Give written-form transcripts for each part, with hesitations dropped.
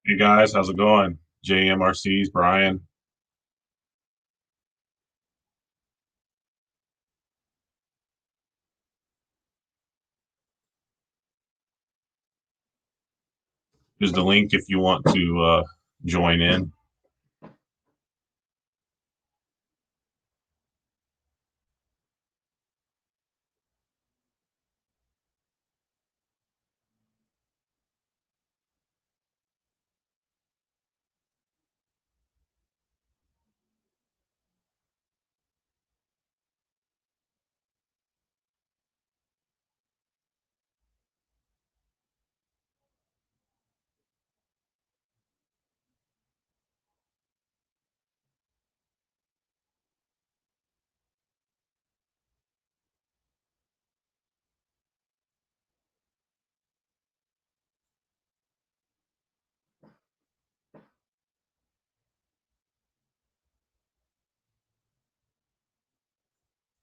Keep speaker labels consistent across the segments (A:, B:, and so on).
A: Hey guys, how's it going? JMRC's Brian. Here's the link if you want to join in.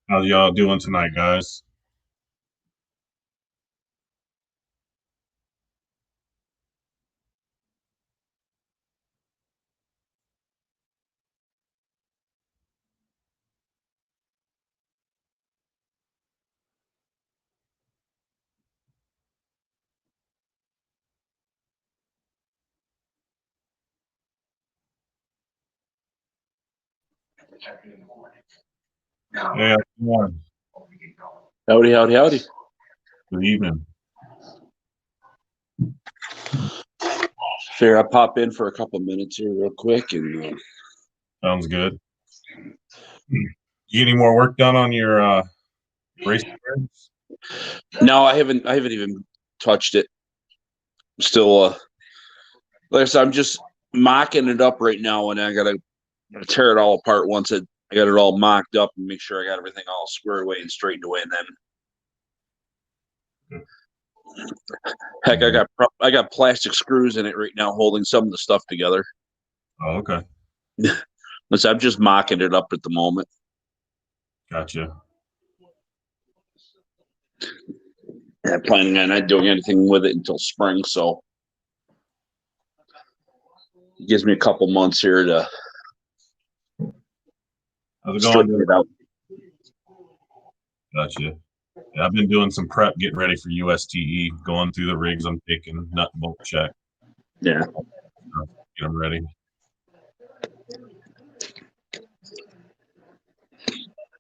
A: How y'all doing tonight, guys? Hey, how's it going?
B: Howdy, howdy, howdy.
A: Good evening.
B: Figure I pop in for a couple minutes here real quick and
A: Sounds good. You get any more work done on your race experience?
B: no, I haven't even touched it. Still like I said, I'm just mocking it up right now and I gotta tear it all apart once I got it all mocked up and make sure I got everything all squared away and straightened away and then heck I got plastic screws in it right now holding some of the stuff together.
A: Oh, okay.
B: So I'm just mocking it up at the moment.
A: Gotcha.
B: I'm planning on not doing anything with it until spring, so it gives me a couple months here to
A: How's it
B: straighten
A: going?
B: it out.
A: Gotcha. Yeah, I've been doing some prep, getting ready for USTE, going through the rigs I'm taking, nut and bolt check,
B: Yeah.
A: get them ready.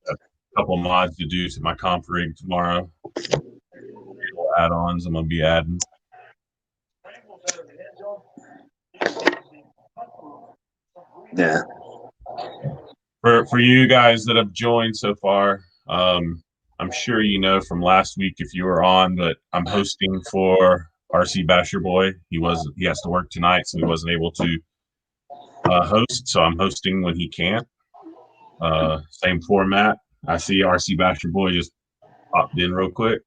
A: A couple mods to do to my comp rig tomorrow. Add-ons I'm gonna be adding.
B: Yeah.
A: For you guys that have joined so far, I'm sure you know from last week if you were on, but I'm hosting for RC Basher Boy. He has to work tonight, so he wasn't able to host. So I'm hosting when he can't. Same format. I see RC Basher Boy just popped in real quick.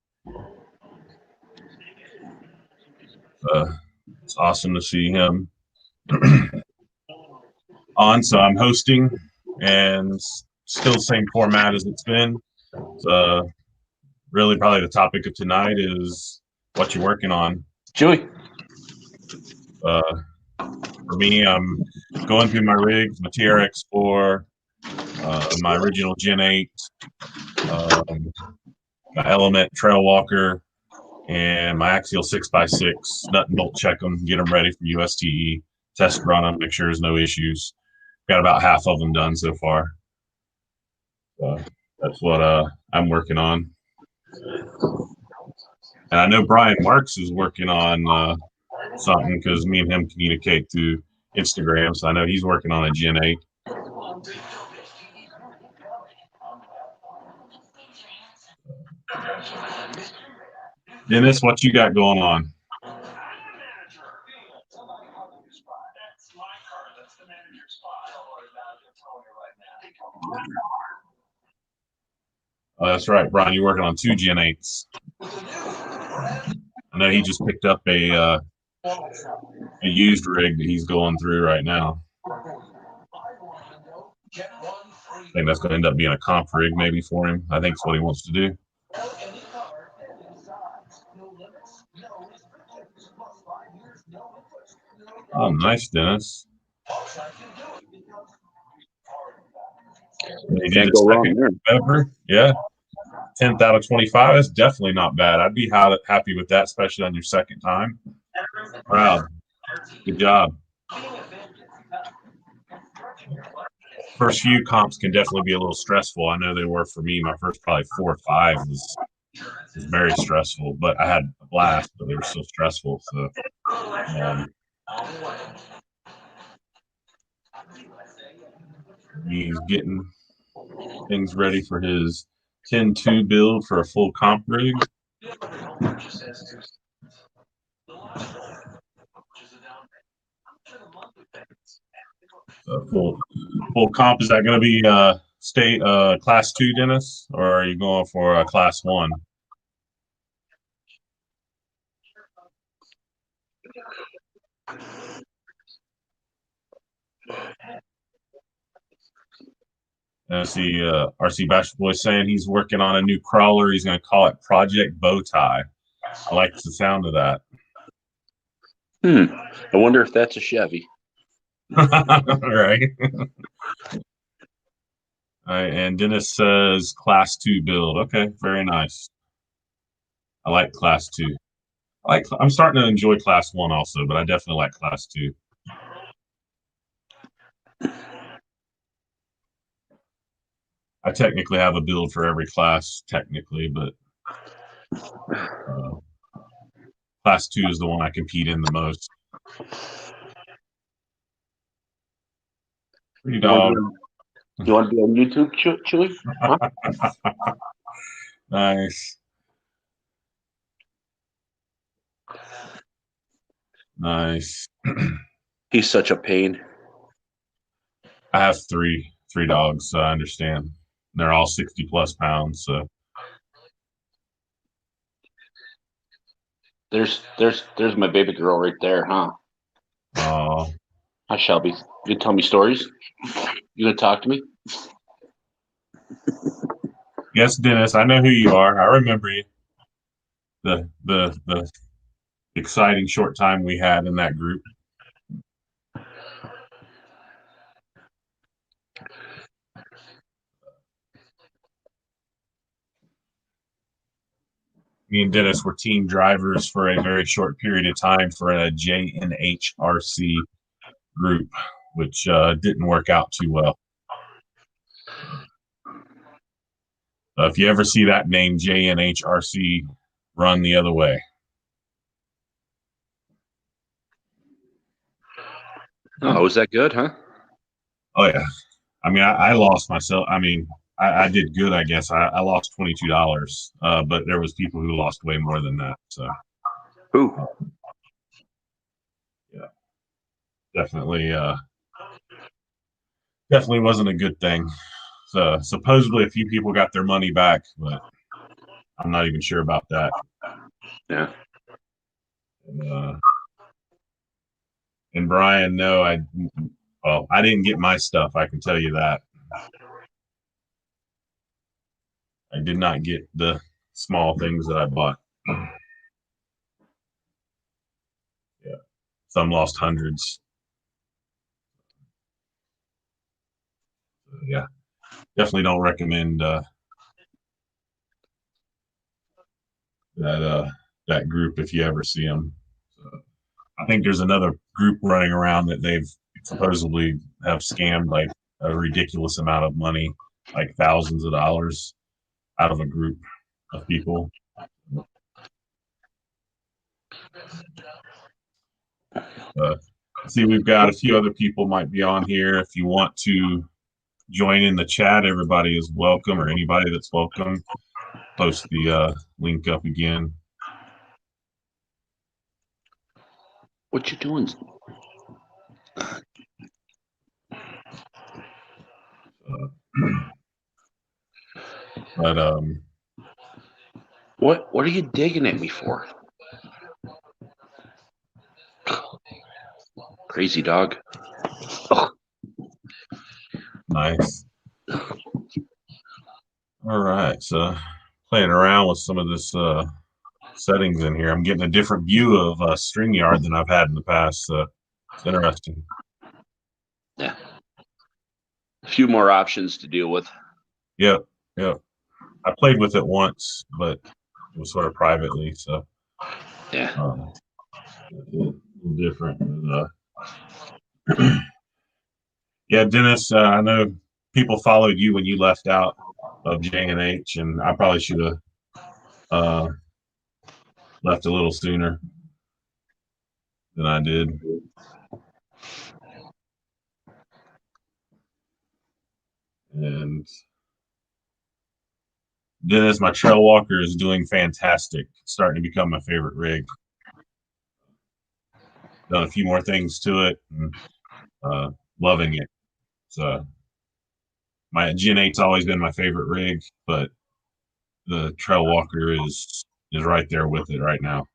A: It's awesome to see him on. So I'm hosting, and still the same format as it's been. Really, probably the topic of tonight is what you're working on.
B: Chewy.
A: For me, I'm going through my rigs, my TRX4, my original Gen 8, my Element Trail Walker, and my Axial 6x6. Nut and bolt check them, get them ready for USTE, test run them, make sure there's no issues. Got about half of them done so far. That's what I'm working on. And I know Brian Marks is working on something because me and him communicate through Instagram. So I know he's working on a Gen 8. Dennis, what you got going on? Oh, that's right, Brian. You're working on 2 Gen 8s. I know he just picked up a used rig that he's going through right now. I think that's going to end up being a comp rig maybe for him. I think it's what he wants to do. Oh, nice, Dennis. You did
B: Can't
A: a
B: go wrong
A: second
B: there.
A: ever. Yeah. 10th out of 25. That's definitely not bad. I'd be happy with that, especially on your second time. Proud. Good job. First few comps can definitely be a little stressful. I know they were for me. My first probably 4 or 5 was very stressful, but I had a blast, but they were still stressful. So, he's getting things ready for his 10-2 build for a full comp rig. Full comp, is that going to be state class 2, Dennis, or are you going for class 1? I see RC Bashful Boy saying he's working on a new crawler. He's going to call it Project Bowtie. I like the sound of that.
B: I wonder if that's a Chevy.
A: Right. All right. And Dennis says class 2 build. Okay. Very nice. I like class 2. I'm starting to enjoy class 1 also, but I definitely like class 2. I technically have a build for every class, technically, but class 2 is the one I compete in the most. Pretty dog.
B: You want to be on YouTube, Chewy? Huh?
A: Nice. Nice.
B: He's such a pain.
A: I have three dogs, so I understand. They're all 60 plus pounds, so
B: There's my baby girl right there, huh? Hi, Shelby. You tell me stories? You gonna talk to me?
A: yes, Dennis, I know who you are. I remember you. The exciting short time we had in that group. Me and Dennis were team drivers for a very short period of time for a JNHRC group, which didn't work out too well. If you ever see that name, JNHRC, run the other way.
B: Oh, was that good, huh?
A: Oh, yeah. I mean, I lost myself. I mean, I did good, I guess. I lost $22, but there was people who lost way more than that. So,
B: Who?
A: Yeah, definitely wasn't a good thing. So supposedly a few people got their money back, but I'm not even sure about that.
B: Yeah.
A: And Brian, no, I didn't get my stuff. I can tell you that. I did not get the small things that I bought. Yeah, some lost hundreds. Yeah, definitely don't recommend that group if you ever see them. So, I think there's another group running around that they've supposedly have scammed like a ridiculous amount of money, like thousands of dollars, out of a group of people. See, we've got a few other people might be on here. If you want to join in the chat, everybody is welcome, or anybody that's welcome. Post the link up again.
B: What you doing?
A: But
B: What are you digging at me for? Crazy dog. Oh.
A: Nice. All right, so playing around with some of this settings in here. I'm getting a different view of StringYard than I've had in the past. It's interesting.
B: Yeah. A few more options to deal with.
A: Yeah, yeah. I played with it once, but it was sort of privately, so
B: Yeah.
A: a little different. Yeah, Dennis, I know people followed you when you left out of J&H, and I probably should have uh, left a little sooner than I did. And Dennis, my trail walker is doing fantastic. It's starting to become my favorite rig. Done a few more things to it, and loving it. So my G&H's always been my favorite rig, but the trail walker is right there with it right now.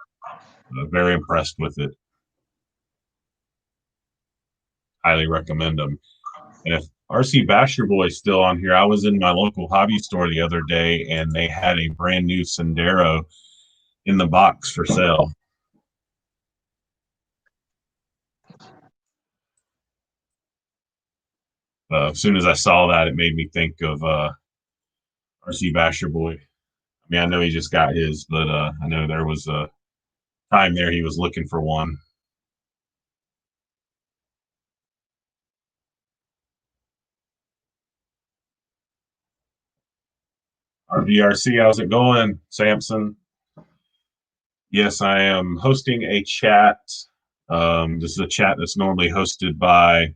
A: Very impressed with it. Highly recommend them. And if RC Basher Boy is still on here, I was in my local hobby store the other day and they had a brand new Sendero in the box for sale. As soon as I saw that, it made me think of RC Basher Boy. I mean, I know he just got his, but I know there was a time there he was looking for one. RVRC, how's it going, Samson? Yes, I am hosting a chat. This is a chat that's normally hosted by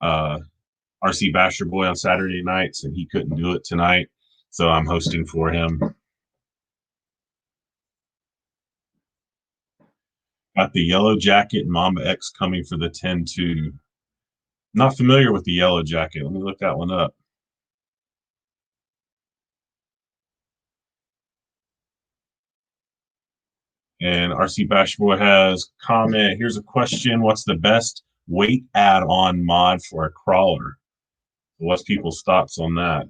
A: RC Basher Boy on Saturday nights, and he couldn't do it tonight, so I'm hosting for him. Got the Yellow Jacket and Mamba X coming for the 10-2. Not familiar with the Yellow Jacket. Let me look that one up. And RC Basher Boy has comment. Here's a question: what's the best weight add-on mod for a crawler? What's people's thoughts on that?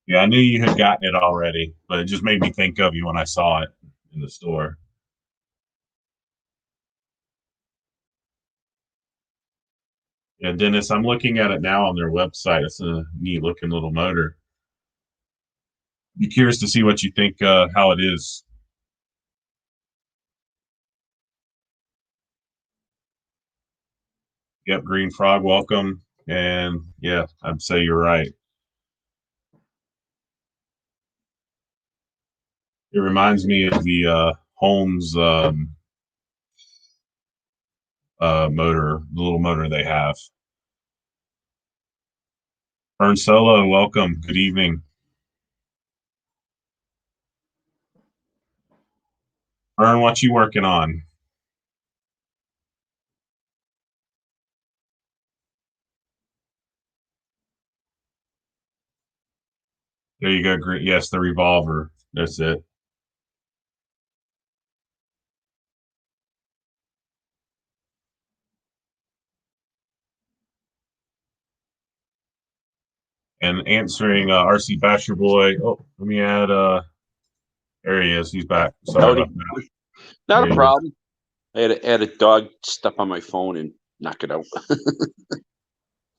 A: Yeah, I knew you had gotten it already, but it just made me think of you when I saw it in the store. Yeah, Dennis, I'm looking at it now on their website. It's a neat looking little motor. Be curious to see what you think, how it is. Yep, Green Frog, welcome. And yeah, I'd say you're right. It reminds me of the Holmes motor, the little motor they have. Fern Solo, welcome. Good evening. Fern, what you working on? There you go. Great. Yes, the revolver. That's it. And answering RC Basher Boy. Oh, let me add. There he is. He's back. Sorry
B: Howdy.
A: about that.
B: Not
A: There
B: a
A: he is.
B: problem. I had a dog step on my phone and knock it out.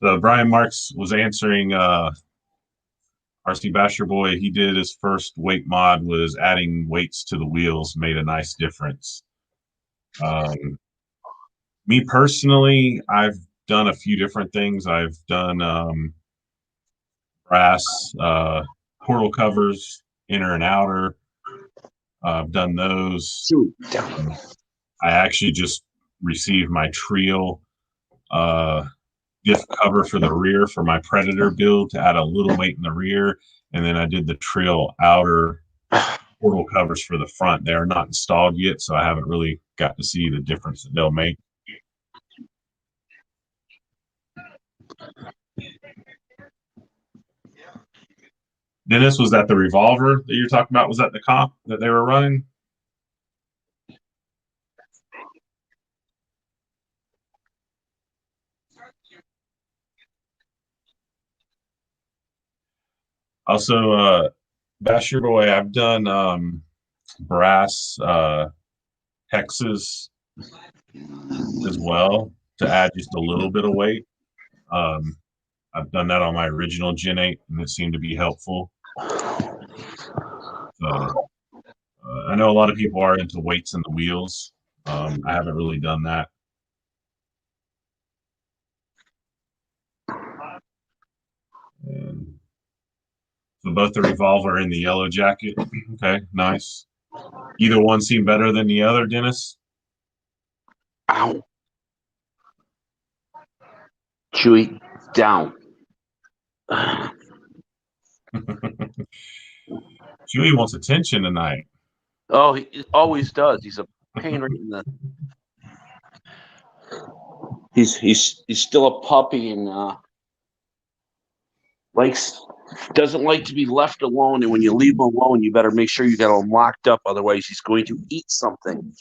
A: So Brian Marks was answering RC Basher Boy. He did his first weight mod was adding weights to the wheels, made a nice difference. Me personally, I've done a few different things. I've done brass portal covers, inner and outer. I've done those.
B: Shoot, down.
A: I actually just received my Trio diff cover for the rear for my Predator build to add a little weight in the rear. And then I did the Trio outer portal covers for the front. They're not installed yet, so I haven't really got to see the difference that they'll make. Dennis, was that the revolver that you're talking about? Was that the comp that they were running? Also, Basher Boy, I've done brass hexes as well to add just a little bit of weight. Um, I've done that on my original Gen 8, and it seemed to be helpful. So I know a lot of people are into weights in the wheels. I haven't really done that. And so both the revolver and the yellow jacket. Okay, nice. Either one seemed better than the other, Dennis?
B: Ow. Chewy, down.
A: Chewy wants attention tonight.
B: Oh, he always does. He's a pain right in the. He's still a puppy and likes doesn't like to be left alone. And when you leave him alone, you better make sure you got him locked up. Otherwise, he's going to eat something.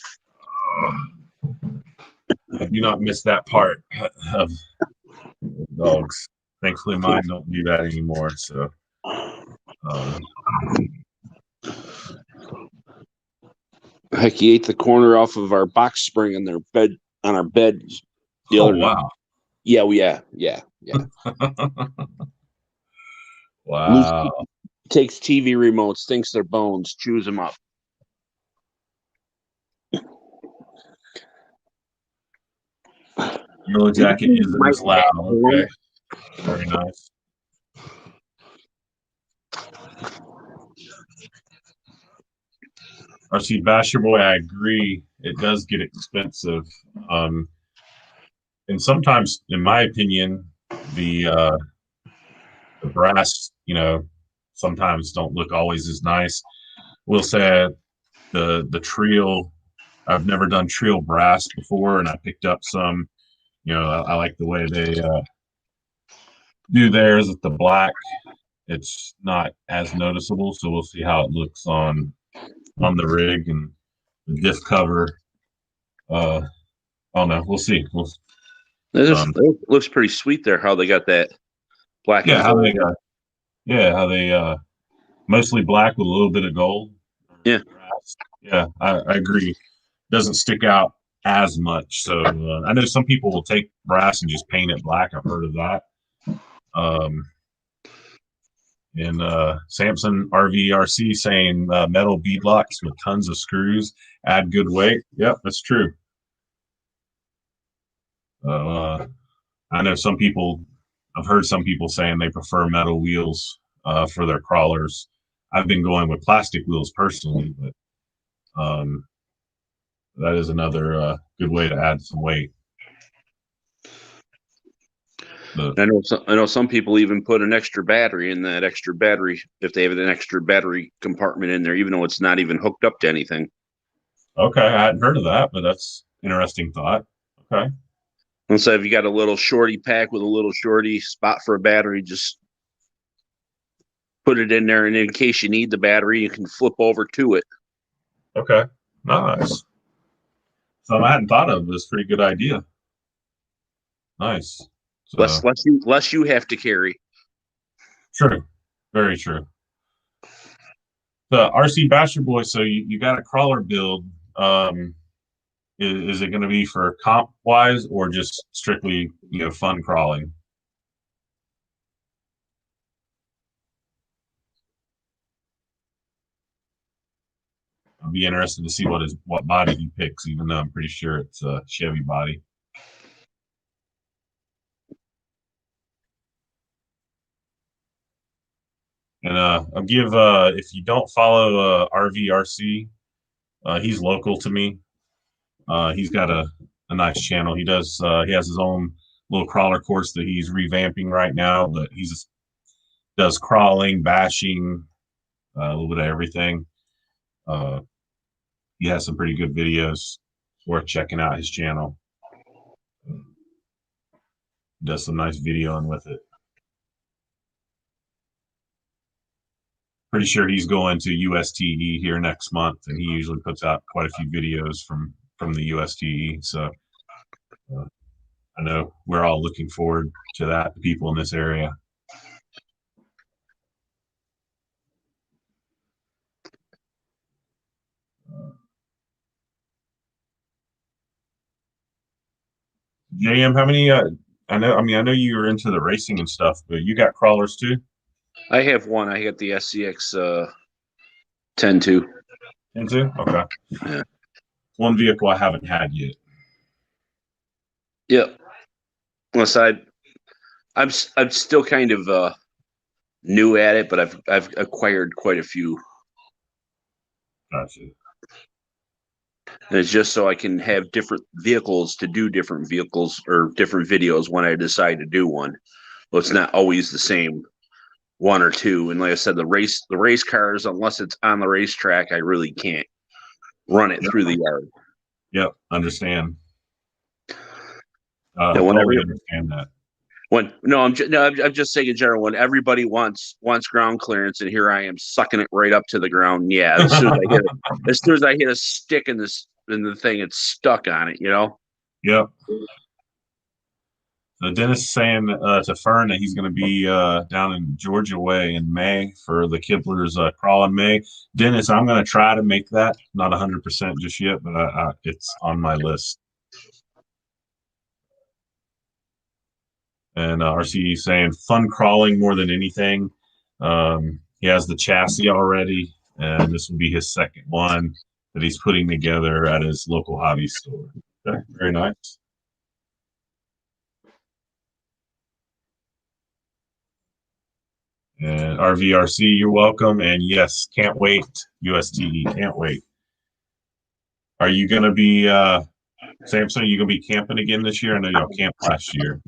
A: I do not miss that part of dogs. Thankfully, mine don't do that anymore. So,
B: Heck, he ate the corner off of our box spring on their bed on our bed the other night.
A: Wow.
B: Yeah.
A: Wow.
B: Lucy takes TV remotes, thinks they're bones, chews them up.
A: Yellow jacket isn't as loud. Okay. Very nice. RC Basher Boy, I agree. It does get expensive. And sometimes, in my opinion, the brass, sometimes don't look always as nice. We'll say the Trio. I've never done Trio brass before, and I picked up some. I like the way they do theirs with the black. It's not as noticeable, so we'll see how it looks on the rig and the diff cover. I don't know. We'll see.
B: It looks pretty sweet there. How they got that black
A: Yeah,
B: and
A: how
B: gold.
A: they how they mostly black with a little bit of gold.
B: Yeah.
A: Yeah, I agree. Doesn't stick out as much. So I know some people will take brass and just paint it black. I've heard of that. And Samson RVRC saying metal beadlocks with tons of screws add good weight. Yep, that's true. I know some people. I've heard some people saying they prefer metal wheels for their crawlers. I've been going with plastic wheels personally, but that is another good way to add some weight.
B: I know some people even put an extra battery in that extra battery if they have an extra battery compartment in there, even though it's not even hooked up to anything.
A: Okay, I hadn't heard of that, but that's interesting thought. Okay.
B: And so if you got a little shorty pack with a little shorty spot for a battery, just put it in there, and in case you need the battery, you can flip over to it.
A: Okay, nice. So I hadn't thought of this. Pretty good idea. Nice. So,
B: Less you have to carry.
A: true. Very true. The RC Basher Boy. So you got a crawler build. Is it going to be for comp wise or just strictly fun crawling? I'll be interested to see what body he picks, even though I'm pretty sure it's a Chevy body. And I'll give if you don't follow RVRC, he's local to me. He's got a nice channel. He has his own little crawler course that he's revamping right now, but does crawling, bashing, a little bit of everything. He has some pretty good videos. Worth checking out his channel. Does some nice videoing with it. pretty sure he's going to USTE here next month, and he usually puts out quite a few videos from the USTE. So I know we're all looking forward to that. The people in this area. JM, how many? I know. I mean, I know you were into the racing and stuff, but you got crawlers too.
B: I have one. I got the SCX 10-2.
A: Into okay.
B: Yeah.
A: One vehicle I haven't had yet.
B: Yep. Unless I'm still kind of new at it, but I've acquired quite a few.
A: Gotcha.
B: And it's just so I can have different vehicles to do different vehicles or different videos when I decide to do one. Well, it's not always the same one or two. And like I said, the race cars, unless it's on the racetrack, I really can't run it through the yard.
A: Yep, understand.
B: Whenever
A: Totally understand that.
B: I'm just saying in general. When everybody wants ground clearance, and here I am sucking it right up to the ground. Yeah, as soon as I hit a stick in the thing, it's stuck on it. You know.
A: Yep. So Dennis is saying to Fern that he's going to be down in Georgia way in May for the Kibblers crawl in May. Dennis, I'm going to try to make that. Not 100% just yet, but it's on my list. And RC saying fun crawling more than anything. He has the chassis already, and this will be his second one that he's putting together at his local hobby store. Okay, very nice. And RVRC, you're welcome. And yes, can't wait. USTE, can't wait. Are you going to be, Samson, are you going to be camping again this year? I know y'all camped last year.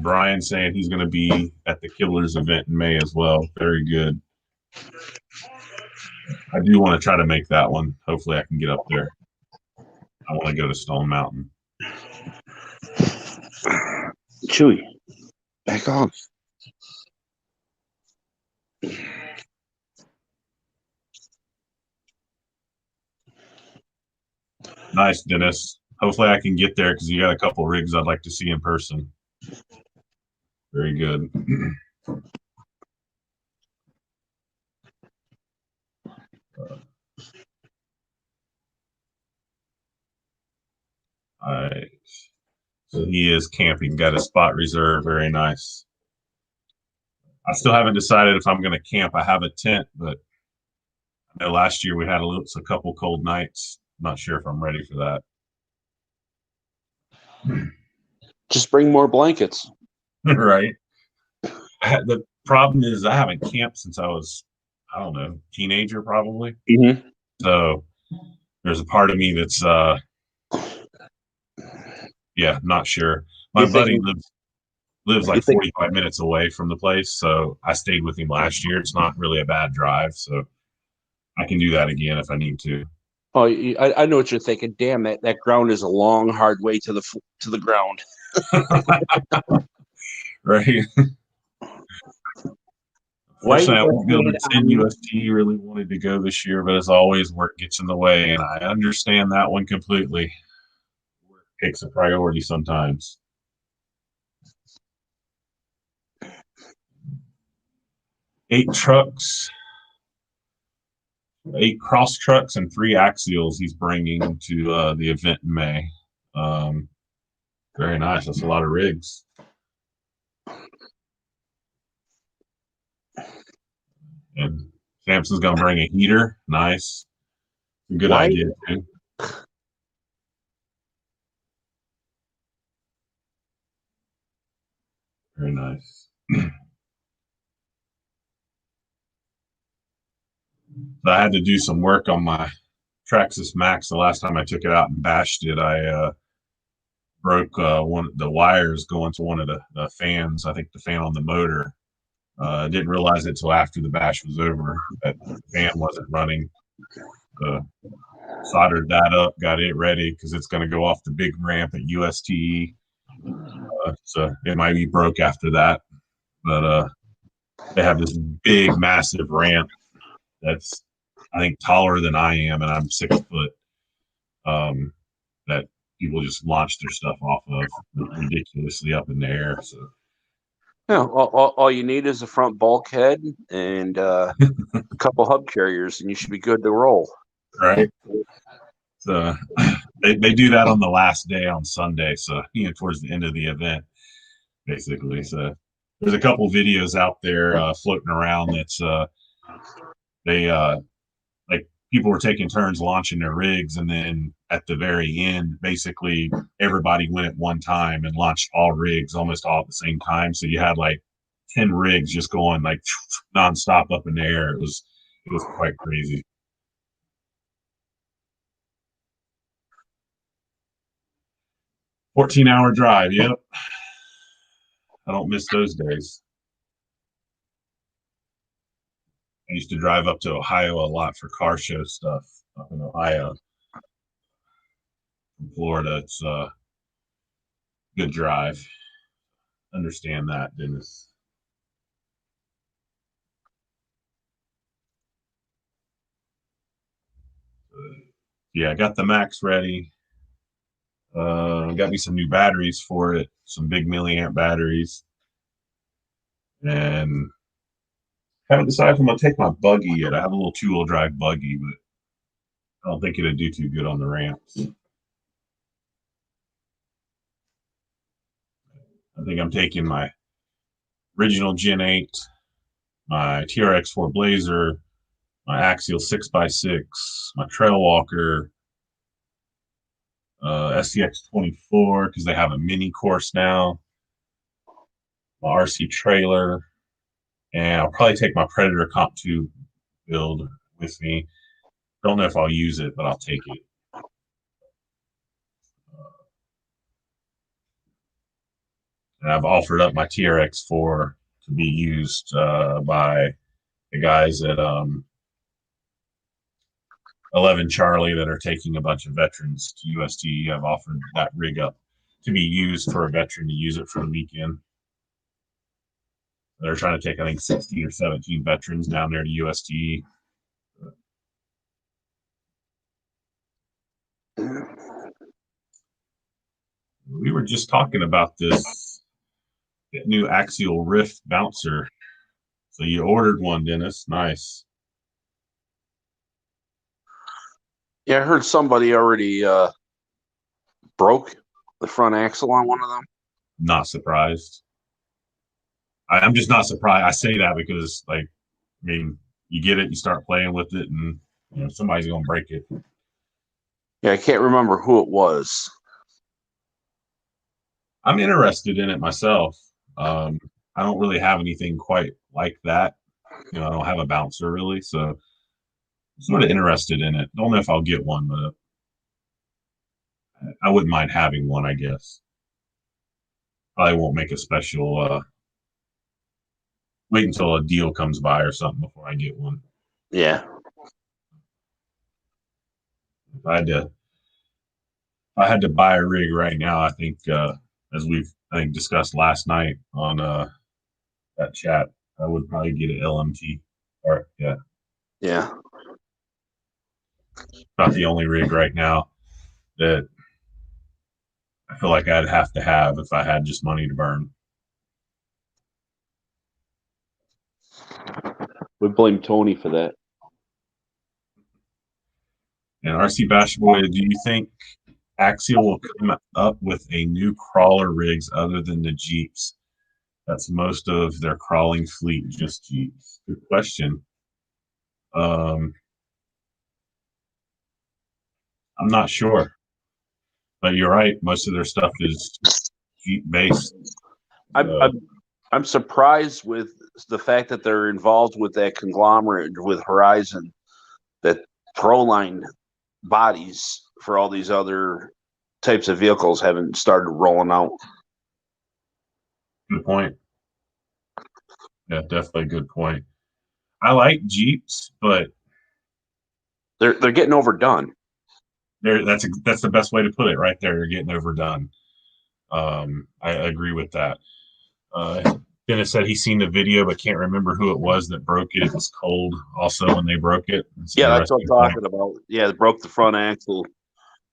A: Brian saying he's going to be at the Kibblers event in May as well. Very good. I do want to try to make that one. Hopefully I can get up there. I want to go to Stone Mountain.
B: Chewy, back off.
A: Nice, Dennis. Hopefully I can get there because you got a couple rigs I'd like to see in person. Very good. All right. So he is camping, got a spot reserved. Very nice. I still haven't decided if I'm going to camp. I have a tent, but I know last year we had a couple cold nights. I'm not sure if I'm ready for that.
B: Just bring more blankets.
A: Right. The problem is I haven't camped since I was, I don't know, teenager probably.
B: Mm-hmm.
A: So there's a part of me that's, not sure. My buddy lives like 45 minutes away from the place, so I stayed with him last year. It's not really a bad drive, so I can do that again if I need to.
B: Oh, I know what you're thinking. Damn, that ground is a long, hard way to the ground.
A: Right. Unfortunately, I won't be able to attend UST. Really wanted to go this year, but as always, work gets in the way, and I understand that one completely. Work takes a priority sometimes. 8 trucks, 8 cross trucks, and 3 axials he's bringing to the event in May. Very nice. That's a lot of rigs. And Samson's going to bring a heater. Nice. Good idea, too. Very nice. So I had to do some work on my Traxxas Max. The last time I took it out and bashed it, I broke one of the wires going to one of the fans. I think the fan on the motor. Didn't realize it till after the bash was over that the fan wasn't running. Soldered that up, got it ready because it's going to go off the big ramp at USTE. So it might be broke after that. But they have this big, massive ramp that's, I think, taller than I am, and I'm 6 foot. That people just launch their stuff off of ridiculously up in the air. So
B: Yeah, all you need is a front bulkhead and a couple hub carriers, and you should be good to roll.
A: right. So they do that on the last day on Sunday. So towards the end of the event, basically. So there's a couple videos out there floating around that's they like people were taking turns launching their rigs, and then at the very end, basically everybody went at one time and launched all rigs almost all at the same time. So you had like 10 rigs just going like nonstop up in the air. It was quite crazy. $14-hour drive. Yep. I don't miss those days. I used to drive up to Ohio a lot for car show stuff up in Ohio. From Florida, it's a good drive. Understand that, Dennis. Yeah, I got the Max ready. Got me some new batteries for it, some big milliamp batteries. And haven't decided if I'm going to take my buggy yet. I have a little 2-wheel drive buggy, but I don't think it'll do too good on the ramps. I think I'm taking my original Gen 8, my TRX4 Blazer, my Axial 6x6, my Trail Walker, SCX24 because they have a mini course now, my RC trailer, and I'll probably take my Predator Comp 2 build with me. Don't know if I'll use it, but I'll take it. And I've offered up my TRX4 to be used by the guys at 11 Charlie that are taking a bunch of veterans to UST. I've offered that rig up to be used for a veteran to use it for the weekend. They're trying to take, I think, 16 or 17 veterans down there to UST. We were just talking about this new Axial Rift bouncer. So you ordered one, Dennis. Nice.
B: Yeah, I heard somebody already broke the front axle on one of them.
A: Not surprised. I'm just not surprised. I say that because, like, I mean, you get it, you start playing with it, and somebody's gonna break it.
B: Yeah, I can't remember who it was.
A: I'm interested in it myself. I don't really have anything quite like that. I don't have a bouncer really, so I'm sort of interested in it. Don't know if I'll get one, but I wouldn't mind having one, I guess. Probably won't make a special. Wait until a deal comes by or something before I get one.
B: Yeah.
A: If I had to buy a rig right now, I think as we've discussed last night on that chat, I would probably get an LMT. Or yeah.
B: Yeah.
A: About the only rig right now that I feel like I'd have to have if I had just money to burn.
B: We blame Tony for that.
A: And RC Bash Boy, do you think Axial will come up with a new crawler rigs other than the Jeeps? That's most of their crawling fleet, just Jeeps. Good question. I'm not sure, but you're right. Most of their stuff is Jeep based.
B: I'm surprised with the fact that they're involved with that conglomerate with Horizon, that Proline bodies for all these other types of vehicles haven't started rolling out.
A: Good point. Yeah, definitely a good point. I like Jeeps, but
B: they're getting overdone.
A: That's the best way to put it right there. They're getting overdone. I agree with that. Dennis said he's seen the video but can't remember who it was that broke it. It was cold also when they broke it. It's
B: Yeah, that's what I'm
A: interesting.
B: talking about. Yeah, it broke the front axle.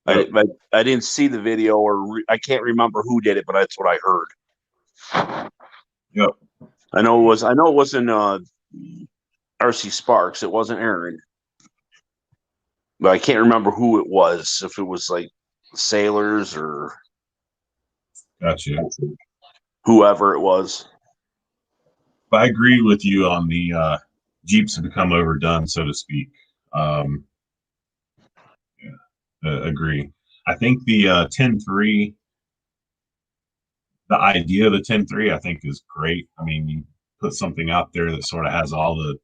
A: Yep.
B: I didn't see the video I can't remember who did it, but that's what I heard.
A: Yep.
B: I know it wasn't RC Sparks. It wasn't Aaron, but I can't remember who it was. If it was like Sailors or
A: Gotcha.
B: whoever it was.
A: But I agree with you on the Jeeps have become overdone, so to speak. Um, agree. I think the 10.3, the idea of the 10.3, I think is great. I mean, you put something out there that sort of has all the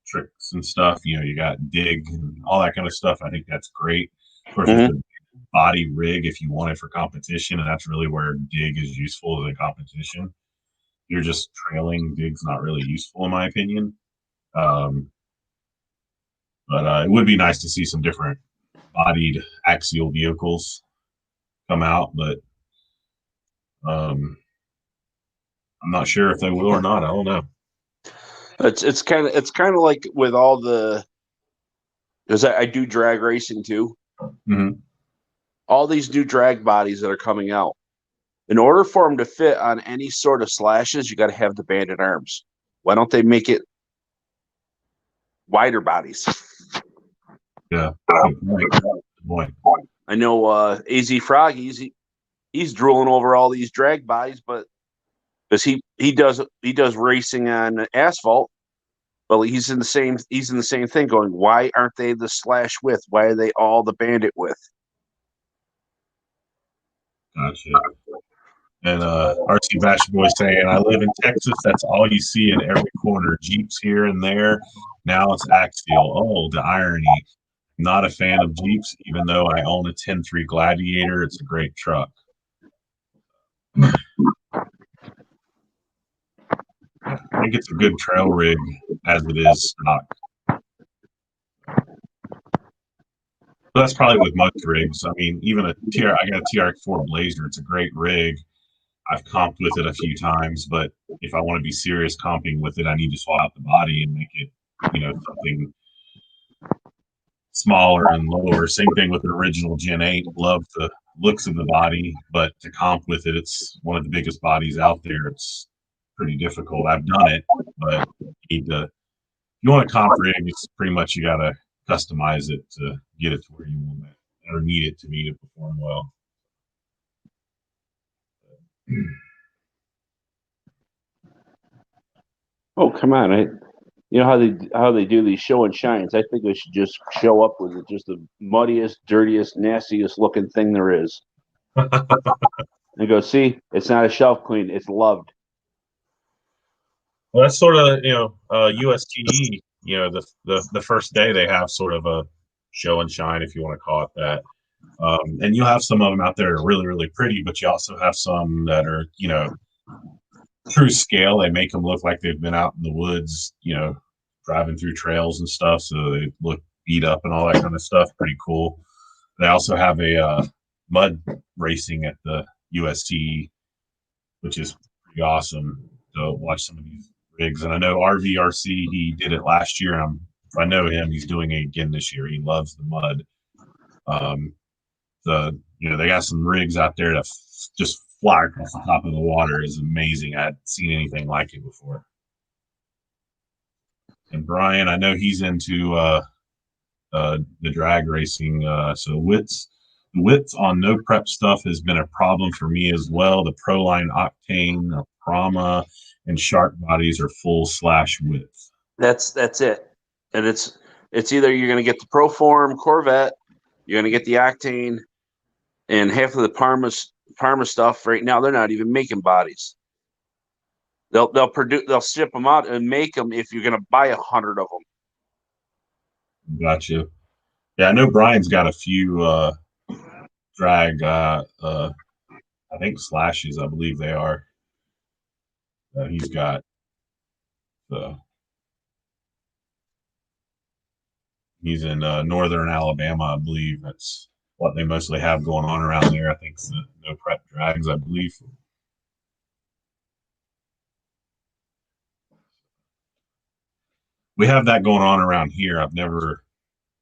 A: tricks and stuff. You know, you got dig and all that kind of stuff. I think that's great. Of course, it's a body rig if you want it for competition, and that's really where dig is useful as a competition. You're just trailing, dig's not really useful in my opinion. But it would be nice to see some different bodied axial vehicles come out, but I'm not sure if they will or not. I don't know.
B: It's kind of like with all the because I do drag racing too.
A: Mm-hmm.
B: All these new drag bodies that are coming out. In order for them to fit on any sort of slashes, you got to have the banded arms. Why don't they make it wider bodies?
A: Yeah. Good point.
B: I know AZ Froggy's he's drooling over all these drag bodies, but because he does racing on asphalt, but he's in the same thing. Going, why aren't they the slash width? Why are they all the bandit width?
A: Gotcha. And RC Bash Boy saying, I live in Texas. That's all you see in every corner. Jeeps here and there. Now it's Axial. Oh, the irony. Not a fan of Jeeps, even though I own a 10.3 Gladiator. It's a great truck. I think it's a good trail rig as it is stock. But that's probably with most rigs. I mean, even I got a TRX4 Blazer. It's a great rig. I've comped with it a few times, but if I want to be serious comping with it, I need to swap out the body and make it, something smaller and lower. Same thing with the original Gen 8. Love the looks of the body, but to comp with it, it's one of the biggest bodies out there. It's pretty difficult. I've done it, but if you want a comp rig, it's pretty much you got to customize it to get it to where you want it or need it to be to perform well.
B: Oh, come on! You know how they do these show and shines. I think they should just show up with just the muddiest, dirtiest, nastiest looking thing there is, and go, see, it's not a shelf clean; it's loved.
A: Well, that's sort of USTE. The first day they have sort of a show and shine, if you want to call it that. And you'll have some of them out there that are really, really pretty, but you also have some that are, true scale. They make them look like they've been out in the woods, driving through trails and stuff. So they look beat up and all that kind of stuff. Pretty cool. They also have a mud racing at the USTE, which is pretty awesome to watch some of these rigs. And I know RVRC, he did it last year. I know him. He's doing it again this year. He loves the mud. They got some rigs out there that just fly across the top of the water is amazing. I hadn't seen anything like it before. And Brian, I know he's into the drag racing. So widths on no prep stuff has been a problem for me as well. The Proline Octane, Prama, and Shark bodies are full / width.
B: That's it, and it's either you're going to get the Proform Corvette, you're going to get the Octane, and half of the Parma stuff right now they're not even making bodies. They'll ship them out and make them if you're going to buy 100 of them.
A: Gotcha. Yeah, I know Brian's got a few drag. I think slashes. I believe they are. He's got. He's in northern Alabama, I believe. That's what they mostly have going on around there. I think it's the no prep drags, I believe. We have that going on around here.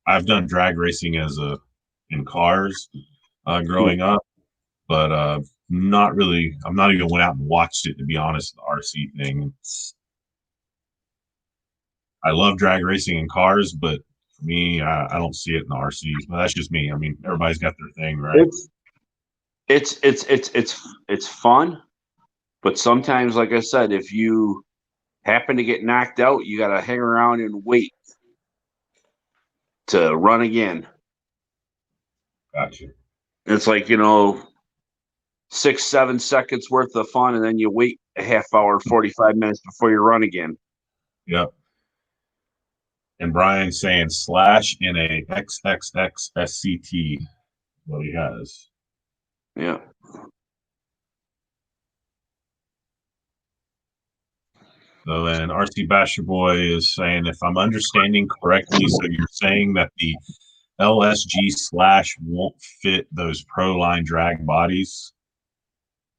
A: I've done drag racing in cars growing up, but not really. I'm not even went out and watched it, to be honest. The RC thing. I love drag racing in cars, but for me, I don't see it in the RCs. But that's just me. I mean, everybody's got their thing, right?
B: It's fun, but sometimes, like I said, if you happen to get knocked out, you got to hang around and wait to run again.
A: Gotcha.
B: It's like 6-7 seconds worth of fun, and then you wait a half hour, 45 minutes before you run again.
A: Yep. And Brian's saying slash in a XXX SCT. What he has.
B: Yeah.
A: So then RC Basher Boy is saying, if I'm understanding correctly, so you're saying that the LSG slash won't fit those Pro Line drag bodies.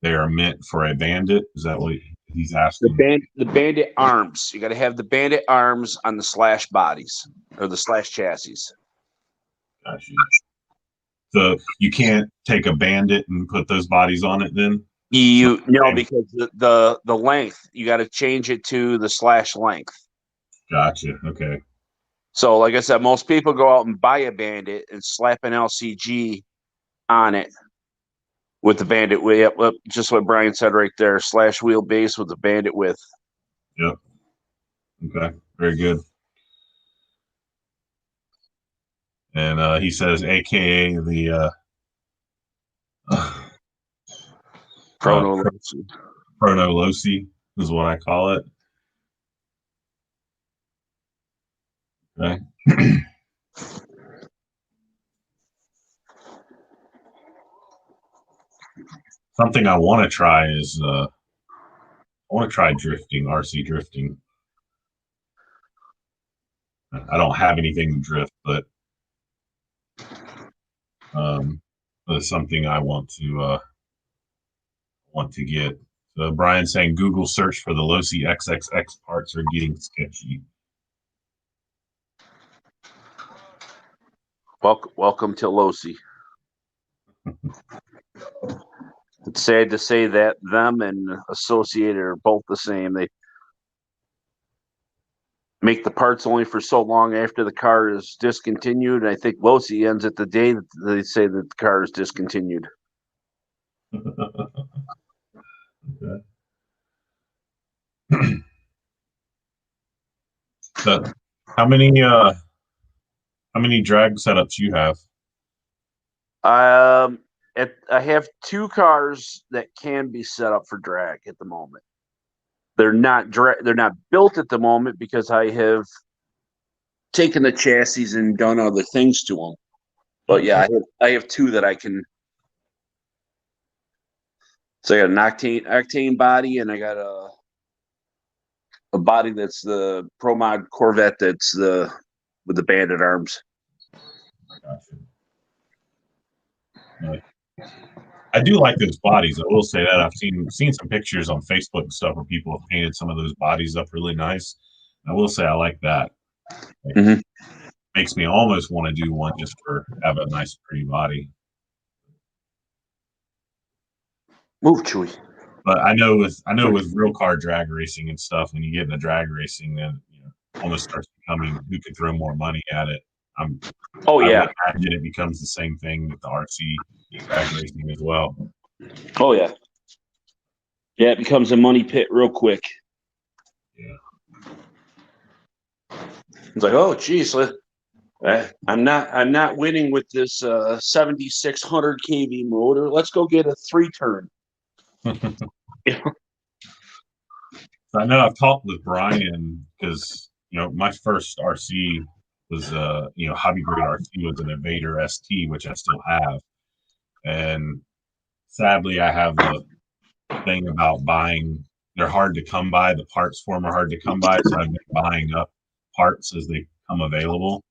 A: They are meant for a bandit. Is that what he's asking?
B: The bandit arms. You got to have the bandit arms on the slash bodies or the slash chassis.
A: Gotcha. So you can't take a bandit and put those bodies on it then?
B: Because the length, you got to change it to the slash length.
A: Gotcha. Okay.
B: So, like I said, most people go out and buy a bandit and slap an LCG on it with the bandit width. Yep, just what Brian said right there. Slash wheelbase with the bandit width.
A: Yep. Okay. Very good. And he says, AKA the Chronolosi is what I call it. Okay. Something I want to try is I want to try drifting, RC drifting. I don't have anything to drift, but it's something I want to get. So Brian's saying Google search for the Losi XXX parts are getting sketchy.
B: Welcome to Losi. It's sad to say that them and Associated are both the same. They make the parts only for so long after the car is discontinued. And I think Losi ends at the day that they say that the car is discontinued.
A: Okay. So how many drag setups you have?
B: I have 2 cars that can be set up for drag at the moment. They're not built at the moment because I have taken the chassis and done other things to them. But yeah, I have 2 that I can. So I got an octane body, and I got a body that's the Pro Mod Corvette that's with the bandit arms.
A: Gotcha. I do like those bodies. I will say that I've seen some pictures on Facebook and stuff where people have painted some of those bodies up really nice. I will say I like that. Makes me almost want to do one just for have a nice pretty body.
B: Move, Chewy.
A: But I know with real car drag racing and stuff, when you get into drag racing, then almost starts becoming who can throw more money at it. I would imagine it becomes the same thing with the RC drag racing as well.
B: Oh yeah. Yeah, it becomes a money pit real quick.
A: Yeah.
B: It's like, oh geez, I'm not winning with this 7600 kV motor. Let's go get a 3-turn.
A: I know I've talked with Brian because my first RC was hobby grade RC was an Invader ST, which I still have, and sadly I have the thing about buying. They're hard to come by. The parts for them are hard to come by, so I've been buying up parts as they come available.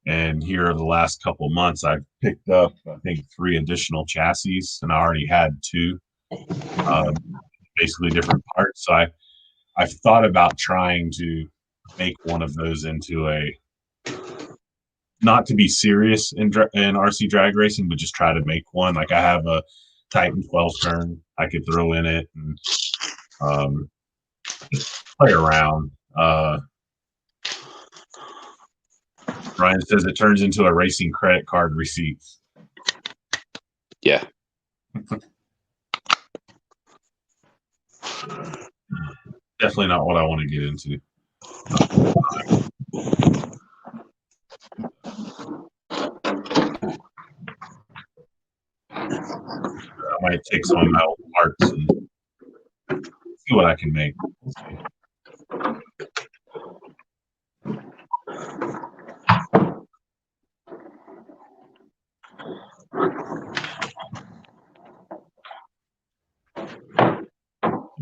A: And here the last couple months, I've picked up, I think, 3 additional chassis, and I already had 2, basically different parts. So I've thought about trying to make one of those into a, not to be serious in RC drag racing, but just try to make one. Like I have a Titan 12 turn I could throw in it and just play around. Ryan says it turns into a racing credit card receipt.
B: Yeah.
A: Definitely not what I want to get into. I might take some of my old parts and see what I can make. We'll see.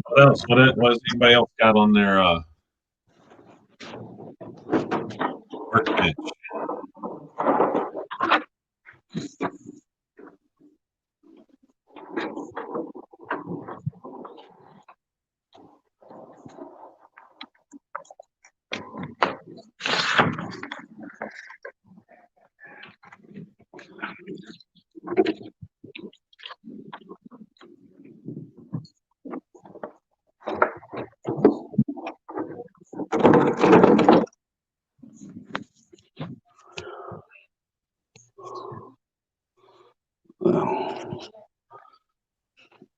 A: What else? What has anybody else got on their workbench?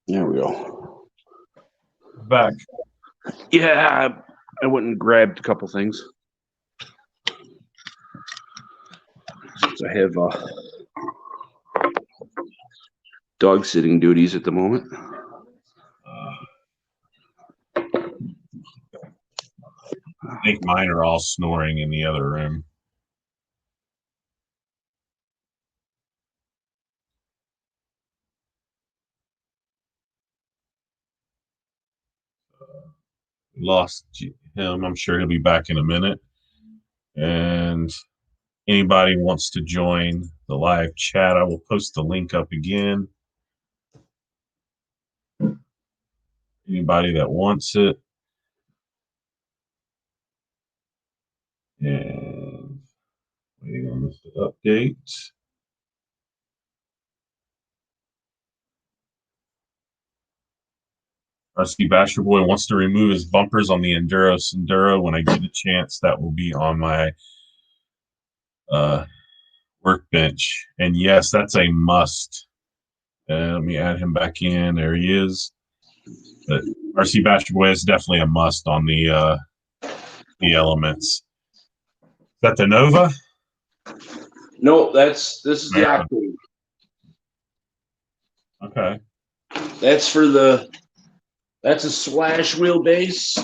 B: There we go.
A: Back.
B: Yeah, I went and grabbed a couple things. So I have dog sitting duties at the moment.
A: I think mine are all snoring in the other room. Lost him. I'm sure he'll be back in a minute. And anybody wants to join the live chat, I will post the link up again. Anybody that wants it. And waiting on this to update. RC Basher Boy wants to remove his bumpers on the Enduro. When I get a chance, that will be on my workbench. And yes, that's a must. Let me add him back in. There he is. But RC Basher Boy is definitely a must on the elements. Is that the Nova?
B: No, this is the Octane.
A: Okay.
B: That's a slash wheelbase.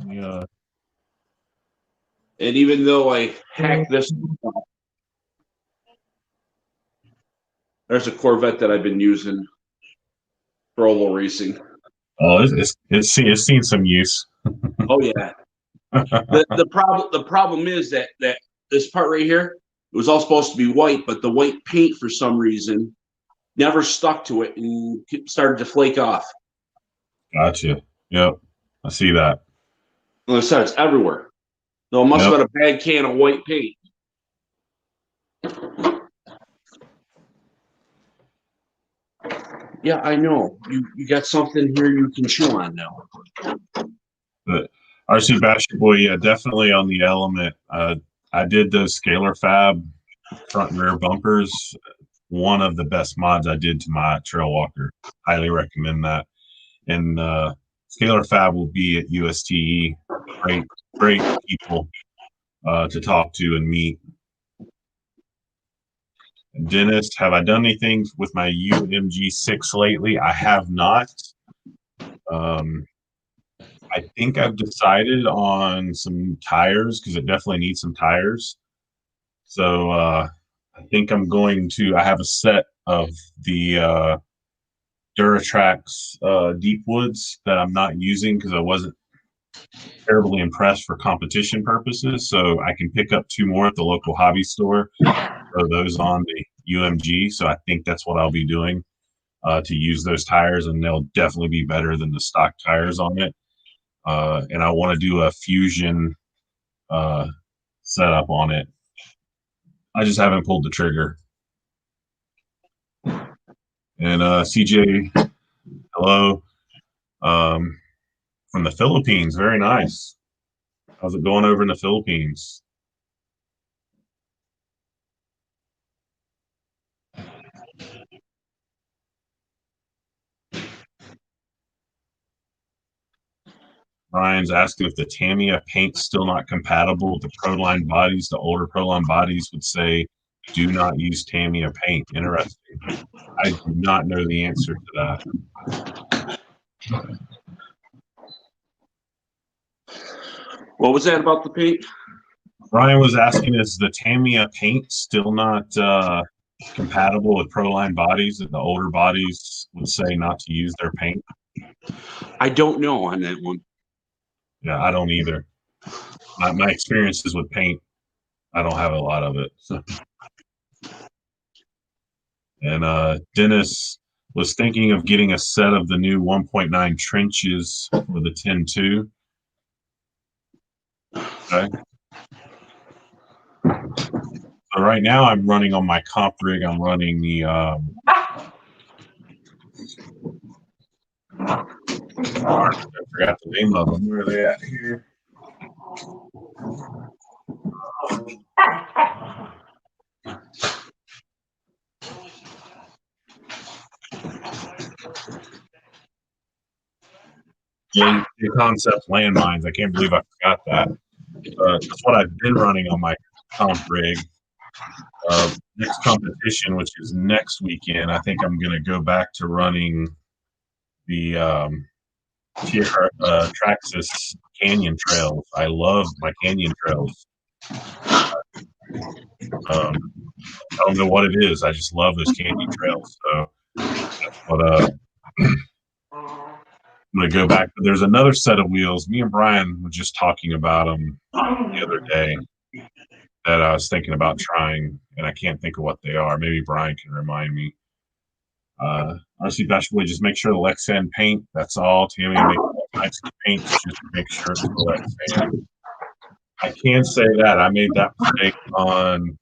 A: Yeah.
B: And even though I hacked this, there's a Corvette that I've been using for Oval racing.
A: Oh, it's seen some use.
B: Oh yeah. The problem is that this part right here, it was all supposed to be white, but the white paint for some reason never stuck to it and started to flake off.
A: Gotcha. Yep. I see that.
B: Like I said, it's everywhere. So it must have been a bad can of white paint. Yeah, I know. You got something here you can chew on now.
A: But RC Basher Boy, yeah, definitely on the element. I did those scalar fab front and rear bumpers. One of the best mods I did to my trail walker. Highly recommend that. And scalar fab will be at USTE. Great people to talk to and meet. Dennis, have I done anything with my UMG6 lately? I have not. I think I've decided on some tires because it definitely needs some tires. So I think I'm going to, I have a set of the Duratrax Deep Woods that I'm not using because I wasn't terribly impressed for competition purposes. So I can pick up 2 more at the local hobby store, throw those on the UMG. So I think that's what I'll be doing to use those tires, and they'll definitely be better than the stock tires on it. And I want to do a fusion setup on it. I just haven't pulled the trigger. And CJ, hello, from the Philippines. Very nice. How's it going over in the Philippines? Ryan's asking if the Tamiya paint's still not compatible with the Proline bodies. The older Proline bodies would say, do not use Tamiya paint. Interesting. I do not know the answer to that.
B: What was that about the paint?
A: Ryan was asking, is the Tamiya paint still not compatible with Proline bodies? That the older bodies would say not to use their paint?
B: I don't know on that one.
A: Yeah, I don't either. My experiences with paint, I don't have a lot of it. So. And Dennis was thinking of getting a set of the new 1.9 trenches for the 10-2. Okay. So right now I'm running on my comp rig. I'm running the I forgot the name of them. Where are they at here? J Concept landmines. I can't believe I forgot that. That's what I've been running on my comp rig. Next competition, which is next weekend, I think I'm going to go back to running the Traxxas Canyon Trails. I love my Canyon Trails. I don't know what it is. I just love those Canyon Trails. So that's what I'm going to go back. But there's another set of wheels. Me and Brian were just talking about them the other day that I was thinking about trying, and I can't think of what they are. Maybe Brian can remind me. RC Basketball, just make sure the Lexan paint. That's all. Tammy makes all types of paint. Just make sure it's the Lexan. I can say that I made that mistake on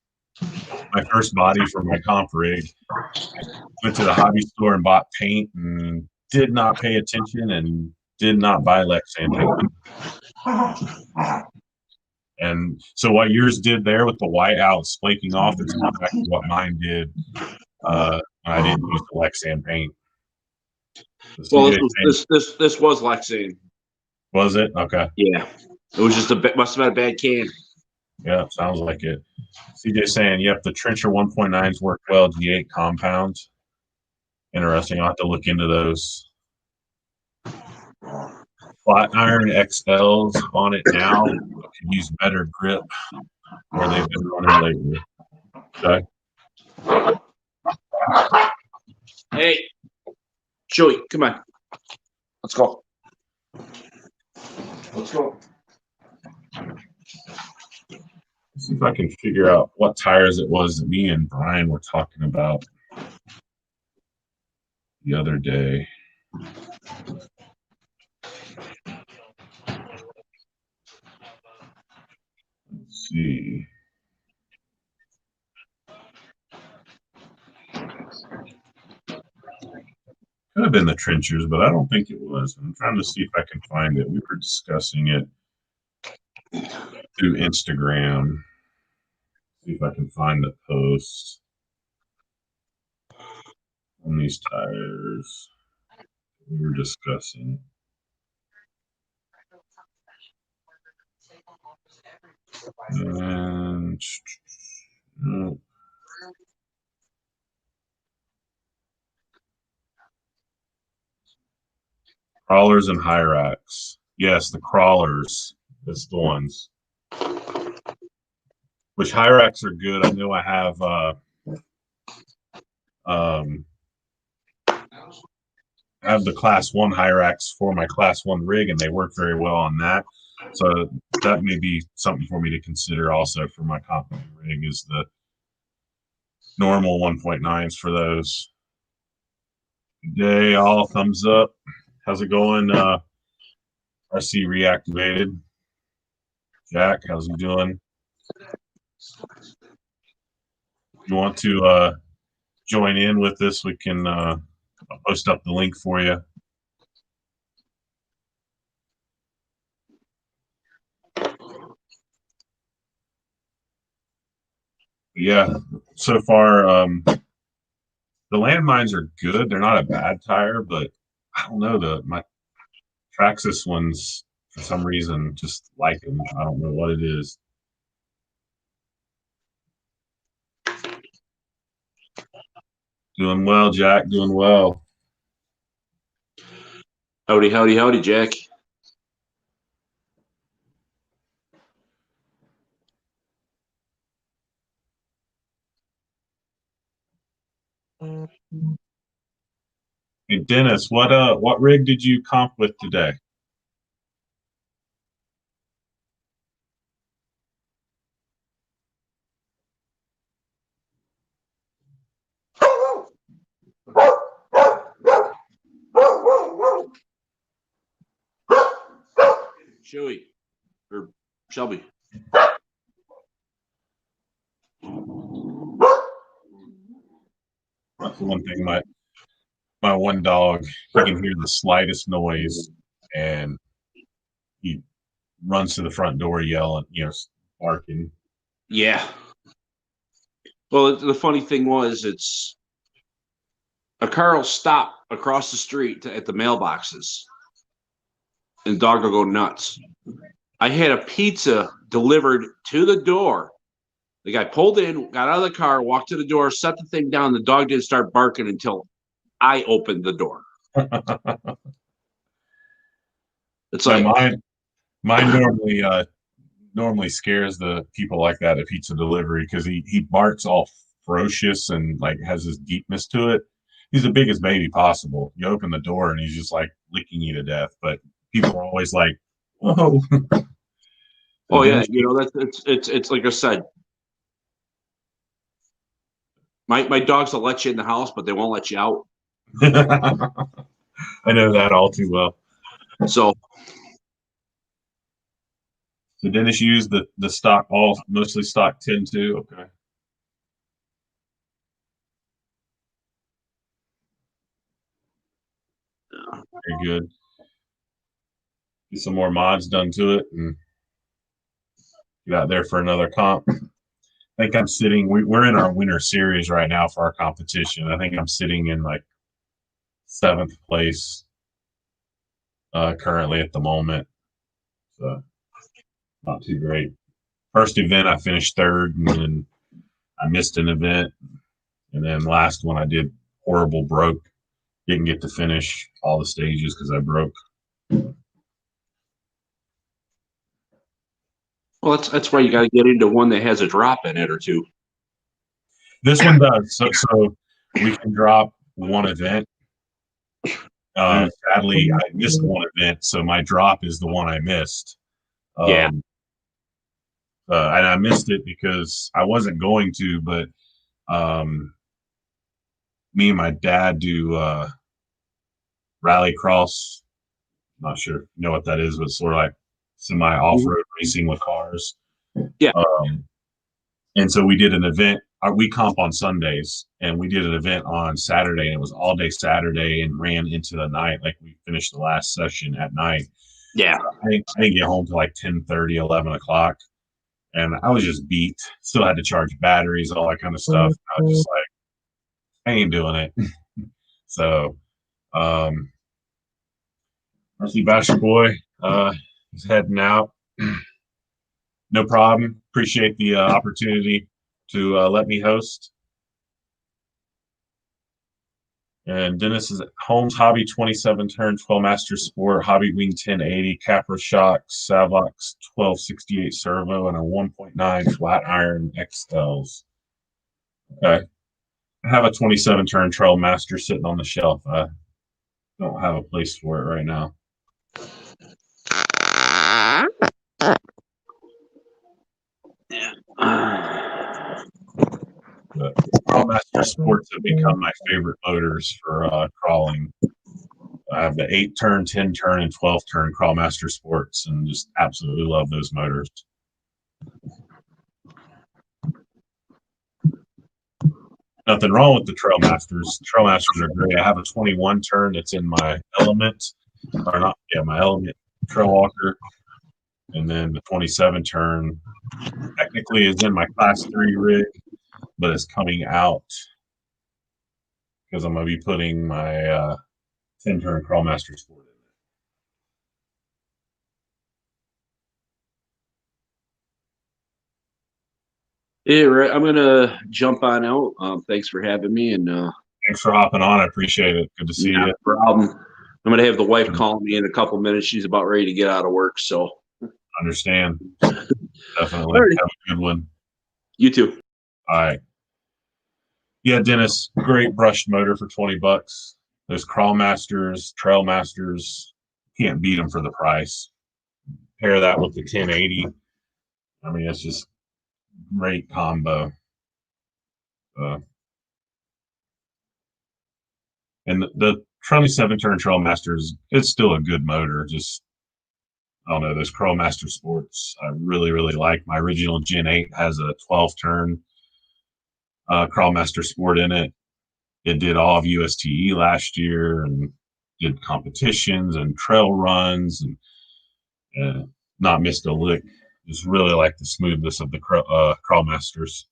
A: my first body for my comp rig. I went to the hobby store and bought paint and did not pay attention and did not buy Lexan paint. And so what yours did there with the white out flaking off, it's exactly what mine did. I didn't use the Lexan paint.
B: Well, this was Lexan.
A: Was it? Okay.
B: Yeah. It was just must have been a bad can.
A: Yeah, sounds like it. CJ saying, yep, the Trencher 1.9s work well, G8 compounds. Interesting. I'll have to look into those. Flat iron XLs on it now could use better grip where they've been running lately. Okay.
B: Hey, Joey, come on. Let's go. Let's go.
A: See if I can figure out what tires it was that me and Brian were talking about the other day. Let's see. Could have been the trenchers, but I don't think it was. I'm trying to see if I can find it. We were discussing it through Instagram. See if I can find the post on these tires we were discussing. And no. Crawlers and Hyrax. Yes, the crawlers. That's the ones. Which Hyrax are good. I know I have I have the Class 1 Hyrax for my Class 1 rig, and they work very well on that. So that may be something for me to consider also for my company rig is the normal 1.9s for those. Good day, all. Thumbs up. How's it going? RC reactivated. Jack, how's he doing? If you want to join in with this, we can I'll post up the link for you. Yeah, so far the landmines are good. They're not a bad tire, but I don't know, my Traxxas ones for some reason just like them. I don't know what it is. Doing well, Jack. Doing well.
B: Howdy, howdy, howdy, Jack.
A: Hey, Dennis, what rig did you comp with today?
B: Chewy or Shelby.
A: That's the one thing my one dog, he can hear the slightest noise and he runs to the front door yelling, barking.
B: Yeah. Well, the funny thing was, it's a car will stop across the street at the mailboxes, and the dog will go nuts. I had a pizza delivered to the door. The guy pulled in, got out of the car, walked to the door, set the thing down. The dog didn't start barking until I opened the door. It's like
A: mine normally scares the people like that at pizza delivery because he barks all ferocious and like has this deepness to it. He's the biggest baby possible. You open the door and he's just like licking you to death. But people are always like, "Whoa!"
B: Oh yeah, that's it's like I said. My dogs will let you in the house, but they won't let you out.
A: I know that all too well.
B: So
A: Dennis used the stock, mostly stock 10 too. Okay. Very good. Get some more mods done to it and get out there for another comp. I think I'm sitting. We're in our winter series right now for our competition. I think I'm sitting in like 7th place currently at the moment. So not too great. First event I finished 3rd, and then I missed an event, and then last one I did horrible, broke. Didn't get to finish all the stages because I broke.
B: well, that's why you got to get into one that has a drop in it or two.
A: This one does. So we can drop one event. Sadly, I missed one event, so my drop is the one I missed.
B: Yeah.
A: And I missed it because I wasn't going to, but me and my dad do rallycross. Not sure if you know what that is, but it's sort of like semi off-road racing with cars.
B: Yeah.
A: And so we did an event. We comp on Sundays, and we did an event on Saturday, and it was all day Saturday and ran into the night. Like we finished the last session at night.
B: Yeah.
A: I didn't get home till like 10:30, 11 o'clock. And I was just beat. Still had to charge batteries, all that kind of stuff. I was just like, I ain't doing it. So, RC Basher Boy, he's heading out. No problem. Appreciate the opportunity to let me host. And Dennis is at Holmes Hobby 27 turn 12 Master Sport Hobby Wing 1080 Capra Shock Savox 1268 servo and a 1.9 flat iron XLs. Okay. I have a 27 turn Trail Master sitting on the shelf. Don't have a place for it right now. But Crawlmaster Sports have become my favorite motors for crawling. I have the 8-turn, 10-turn, and 12-turn Crawlmaster Sports, and just absolutely love those motors. Nothing wrong with the Trailmasters. Trailmasters are great. I have a 21-turn that's in my element, or not, yeah, my element Trail Walker, and then the 27-turn technically is in my Class 3 rig, but it's coming out because I'm going to be putting my 10-turn Crawlmaster Sport in.
B: Yeah, right. I'm gonna jump on out. Thanks for having me, and
A: Thanks for hopping on. I appreciate it. Good to see
B: not
A: you.
B: a problem. I'm gonna have the wife call me in a couple minutes. She's about ready to get out of work, so
A: Understand. Definitely.
B: Alrighty.
A: Have a good one.
B: You too.
A: All right. Yeah, Dennis, great brushed motor for $20. Those Crawlmasters, Trailmasters, can't beat them for the price. Pair that with the 1080. I mean, it's just great combo. Uh, and the 27-turn Trailmasters, it's still a good motor. Just, I don't know, those Crawlmaster Sports, I really, really like. My original Gen 8 has a 12-turn Crawlmaster Sport in it. It did all of USTE last year and did competitions and trail runs and not missed a lick. Just really like the smoothness of the Crawlmasters.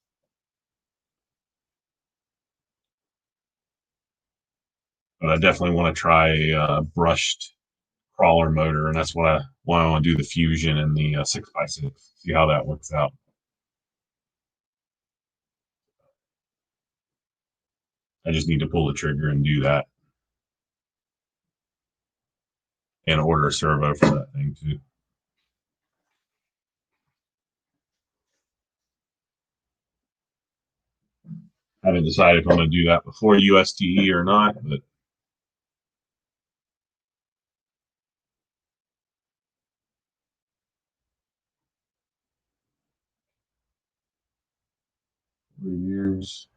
A: But I definitely want to try a brushed crawler motor, and that's why I want to do the Fusion and the 6x6. See how that works out. I just need to pull the trigger and do that, and order a servo for that thing too. I haven't decided if I'm going to do that before USTE or not, but years.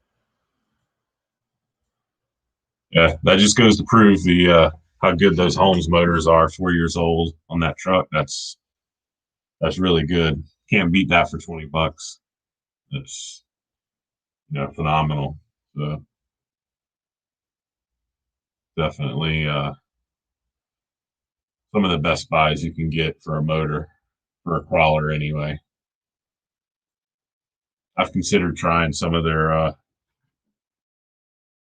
A: Yeah, that just goes to prove the how good those Holmes motors are. 4 years old on that truck. That's really good. Can't beat that for $20. It's phenomenal. So definitely some of the best buys you can get for a motor for a crawler anyway. I've considered trying some of their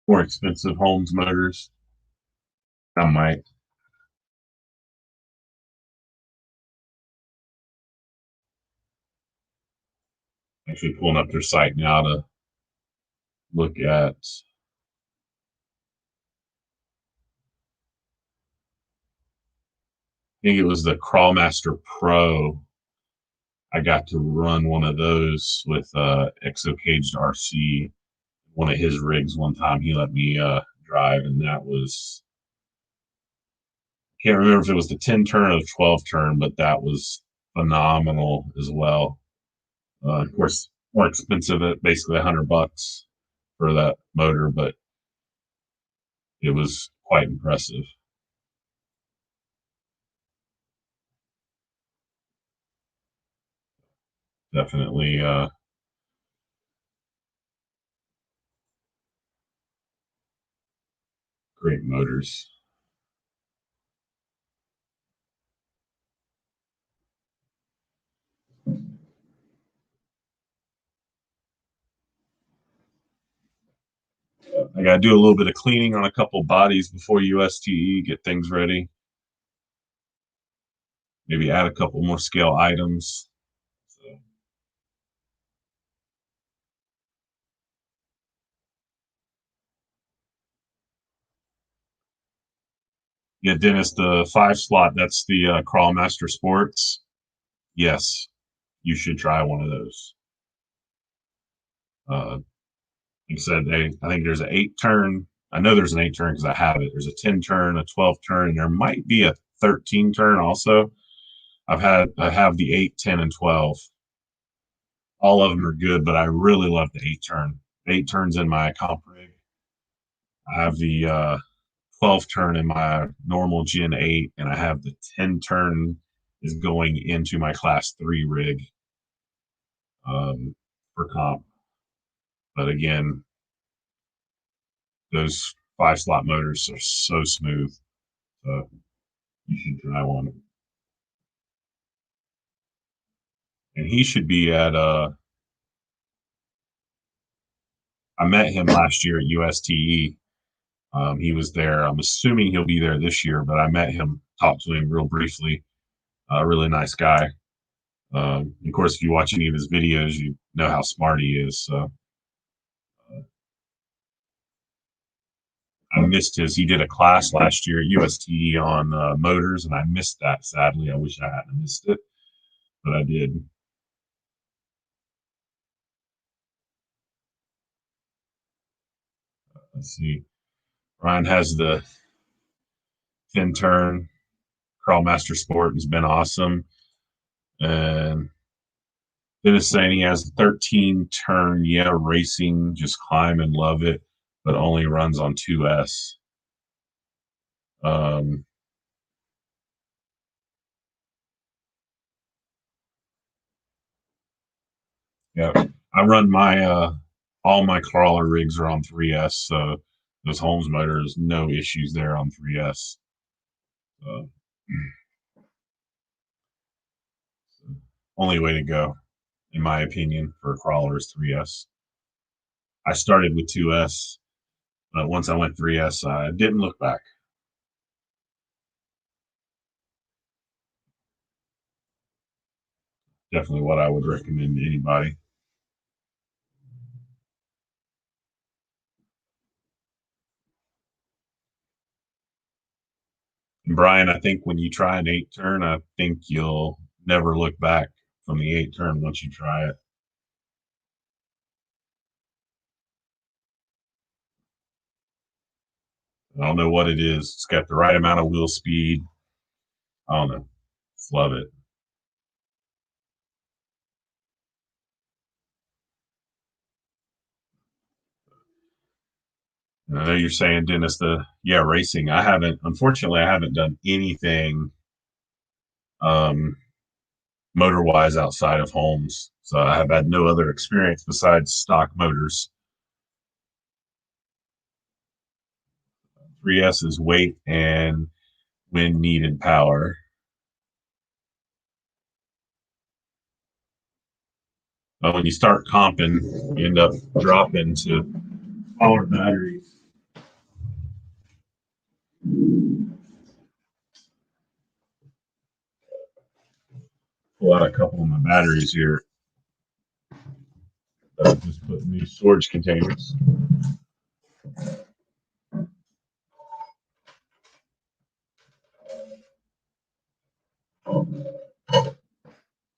A: more expensive Holmes motors. I might actually pulling up their site now to look at. I think it was the Crawlmaster Pro. I got to run one of those with Exo Caged RC, one of his rigs one time. He let me drive, and that was, can't remember if it was the 10-turn or the 12-turn, but that was phenomenal as well. Of course, more expensive at basically $100 for that motor, but it was quite impressive. Definitely great motors. I got to do a little bit of cleaning on a couple bodies before USTE, get things ready. Maybe add a couple more scale items. So, yeah, Dennis, the 5 slot, that's the Crawlmaster Sports. Yes, you should try one of those. Like I said, I think there's an 8-turn I know there's an 8 turn because I have it. There's a 10 turn, a 12 turn, and there might be a 13 turn also. I have the 8, 10, and 12. All of them are good, but I really love the 8 turn. 8 turns in my comp rig. I have the 12 turn in my normal Gen 8, and I have the 10 turn is going into my Class 3 rig for comp. But again, those 5-slot motors are so smooth. So you should try one. And he should be at I met him last year at USTE. He was there. I'm assuming he'll be there this year, but I met him, talked to him real briefly. A really nice guy. Of course, if you watch any of his videos, you know how smart he is. So I missed he did a class last year at USTE on motors, and I missed that, sadly. I wish I hadn't missed it, but I did. Let's see. Ryan has the 10 turn. Crawlmaster Sport has been awesome. And Dennis saying he has 13 turn, yeah, racing, just climb and love it, but only runs on 2S. Yeah, I run my all my crawler rigs are on 3S, so those Holmes motors, no issues there on 3S. Only way to go, in my opinion, for a crawler is 3S. I started with 2S, but once I went 3S, I didn't look back. Definitely what I would recommend to anybody. And Brian, I think when you try an 8 turn, I think you'll never look back from the 8 turn once you try it. I don't know what it is. It's got the right amount of wheel speed. I don't know. Just love it. And I know you're saying, Dennis, racing. Unfortunately, I haven't done anything motor wise outside of Holmes. So I have had no other experience besides stock motors. 3S is weight and when needed power. But when you start comping, you end up dropping to smaller batteries. Pull out a couple of my batteries here. Just put in these storage containers.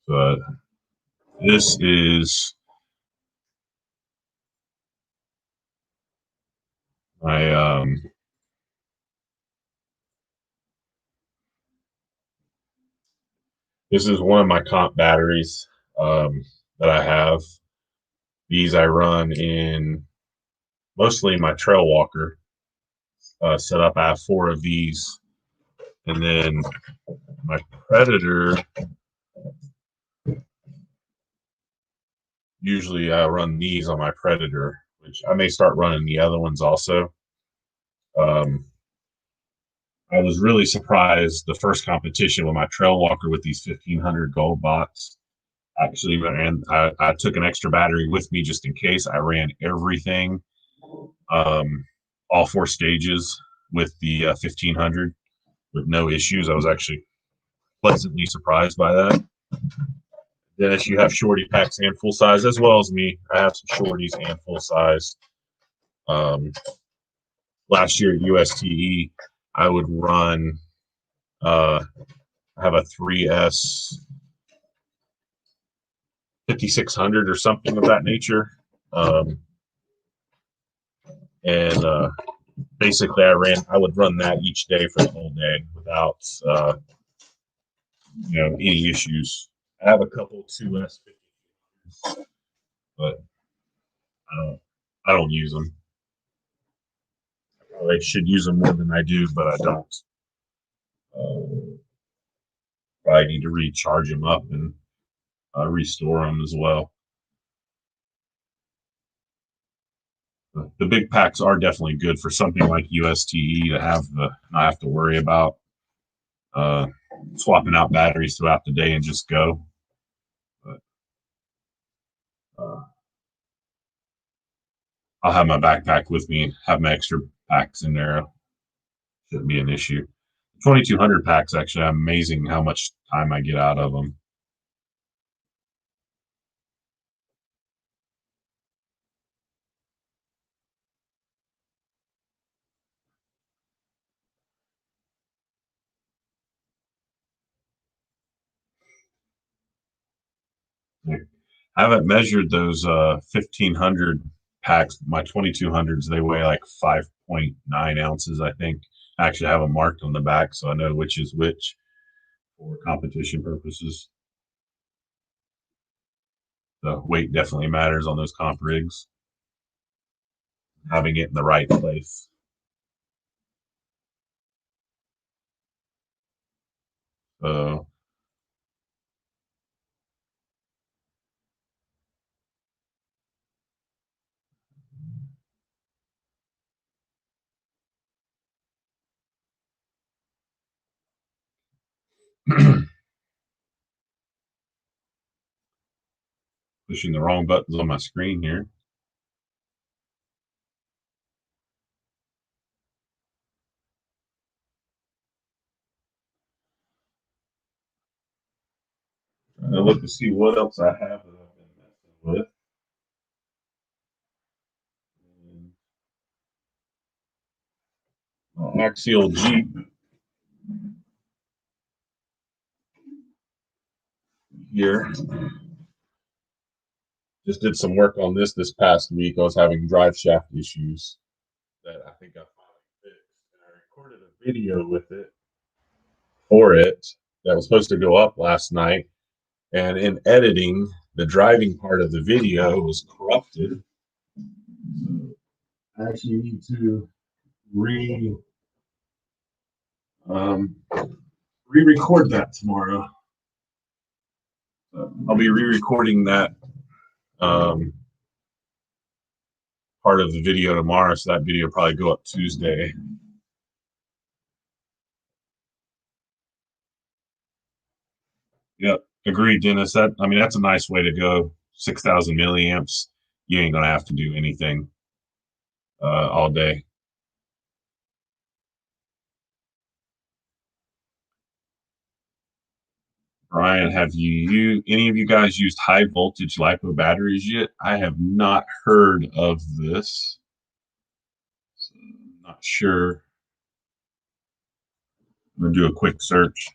A: But this is my this is one of my comp batteries that I have. These I run in mostly my trail walker setup. I have 4 of these, and then my Predator. Usually, I run these on my Predator, which I may start running the other ones also. I was really surprised the first competition with my trail walker with these 1500 gold bots. Actually, I took an extra battery with me just in case. I ran everything, all 4 stages with the 1500 with no issues. I was actually pleasantly surprised by that. Dennis, you have shorty packs and full size as well as me. I have some shorties and full size. Last year at USTE, I would run. I have a 3S 5600 or something of that nature, and basically I would run that each day for the whole day without any issues. I have a couple 2S50s, but I don't use them. I should use them more than I do, but I don't. Probably need to recharge them up and restore them as well. The big packs are definitely good for something like USTE to have not have to worry about uh, swapping out batteries throughout the day and just go. But I'll have my backpack with me and have my extra packs in there. Shouldn't be an issue. 2200 packs actually amazing how much time I get out of them. I haven't measured those 1500 packs. My 2200s, they weigh like 5.9 ounces, I think. I actually have them marked on the back so I know which is which for competition purposes. The weight definitely matters on those comp rigs. Having it in the right place. So pushing the wrong buttons on my screen here. Trying to look to see what else I have that I've been messing with. Axial Jeep here. Just did some work on this past week. I was having drive shaft issues that I think I finally fixed. And I recorded a video with it for it that was supposed to go up last night. And in editing, the driving part of the video was corrupted. So I actually need to re-record that tomorrow. I'll be re-recording that part of the video tomorrow, so that video will probably go up Tuesday. Yep, agreed, Dennis. That's a nice way to go. 6,000 milliamps. You ain't gonna have to do anything all day. Brian, have any of you guys used high voltage lipo batteries yet? I have not heard of this. So I'm not sure. I'm gonna do a quick search.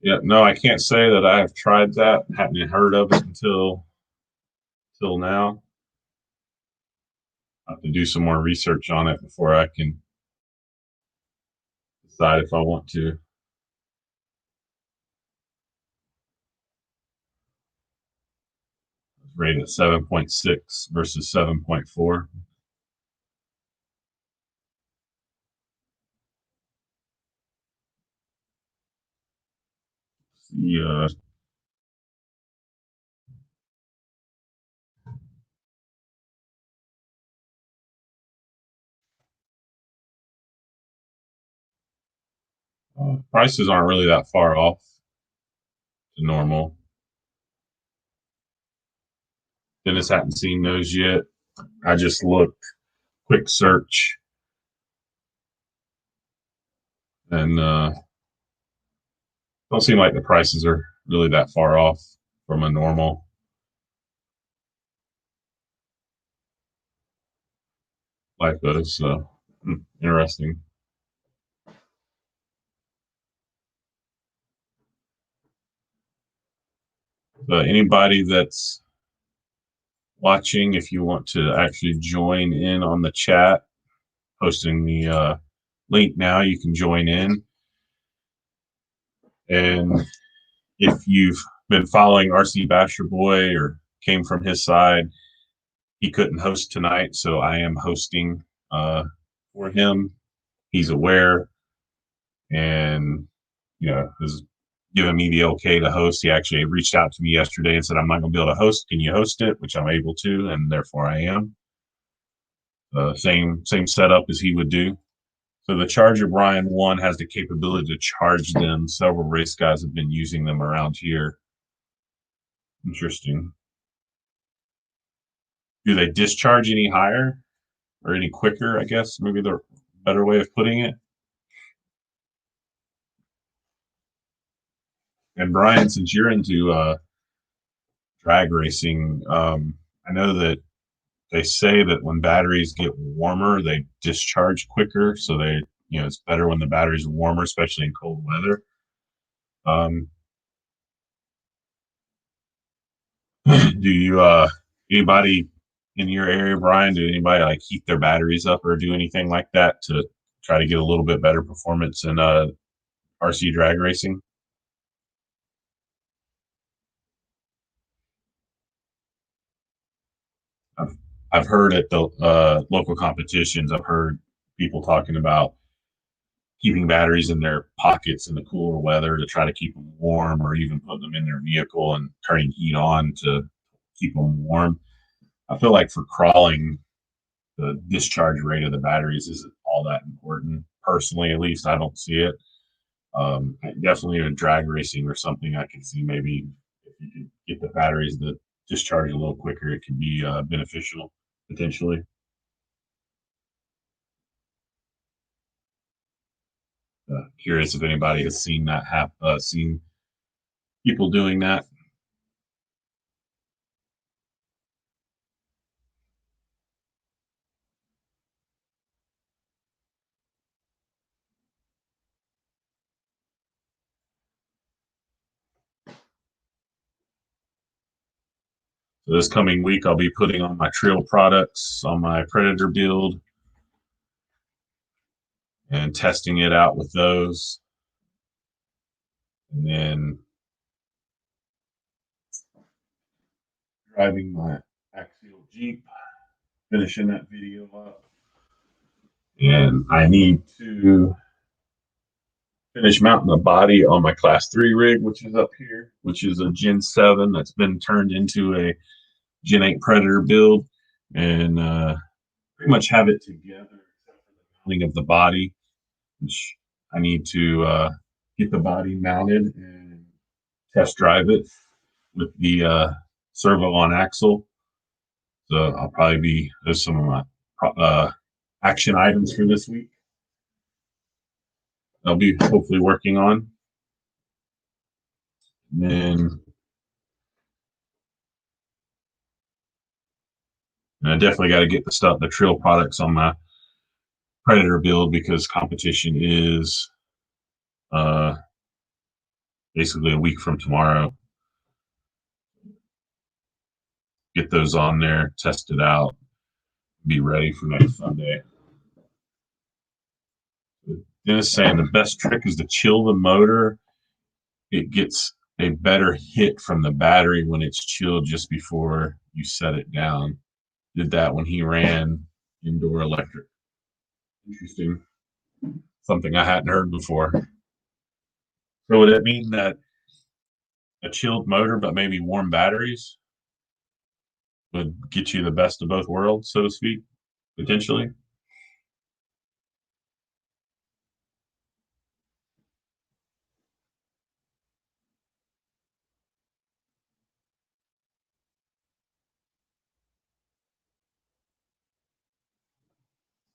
A: Yeah, no, I can't say that I have tried that. Haven't heard of it until now. I have to do some more research on it before I can decide if I want to. It's rated at 7.6 versus 7.4. The prices aren't really that far off to normal. Dennis hadn't seen those yet. I just looked, quick search, and Don't seem like the prices are really that far off from a normal like those. So interesting. But anybody that's watching, if you want to actually join in on the chat, posting the link now, you can join in. And if you've been following RC Basher Boy or came from his side, he couldn't host tonight, so I am hosting for him. He's aware, and has given me the okay to host. He actually reached out to me yesterday and said, "I'm not going to be able to host. Can you host it?" Which I'm able to, and therefore I am. Same setup as he would do. So the Charger Brian 1 has the capability to charge them. Several race guys have been using them around here. Interesting. Do they discharge any higher or any quicker? I guess maybe the better way of putting it. And Brian, since you're into drag racing, I know that they say that when batteries get warmer, they discharge quicker. So it's better when the batteries are warmer, especially in cold weather. Um, do you anybody in your area, Brian? Do anybody like heat their batteries up or do anything like that to try to get a little bit better performance in RC drag racing? I've, I've heard at the local competitions, I've heard people talking about keeping batteries in their pockets in the cooler weather to try to keep them warm, or even putting them in their vehicle and turning heat on to keep them warm. I feel like for crawling, the discharge rate of the batteries isn't all that important. Personally, at least, I don't see it. Definitely in drag racing or something, I can see maybe if you could get the batteries to discharge a little quicker, it could be beneficial potentially. Curious if anybody has seen that seen people doing that. So this coming week, I'll be putting on my trail products on my Predator build and testing it out with those. And then driving my Axial Jeep, finishing that video up. And I need to finish mounting the body on my Class 3 rig, which is up here, which is a Gen 7 that's been turned into a Gen 8 Predator build. And pretty much have it together except for the mounting of the body, which I need to get the body mounted and test drive it with the servo on axle. So I'll probably be there's some of my action items for this week. I'll be hopefully working on. And then I definitely got to get the trail products on my Predator build because competition is uh, basically a week from tomorrow. Get those on there, test it out, be ready for next Sunday. Dennis saying the best trick is to chill the motor. It gets a better hit from the battery when it's chilled just before you set it down. Did that when he ran indoor electric. Interesting. Something I hadn't heard before. So would it mean that a chilled motor but maybe warm batteries would get you the best of both worlds, so to speak, potentially?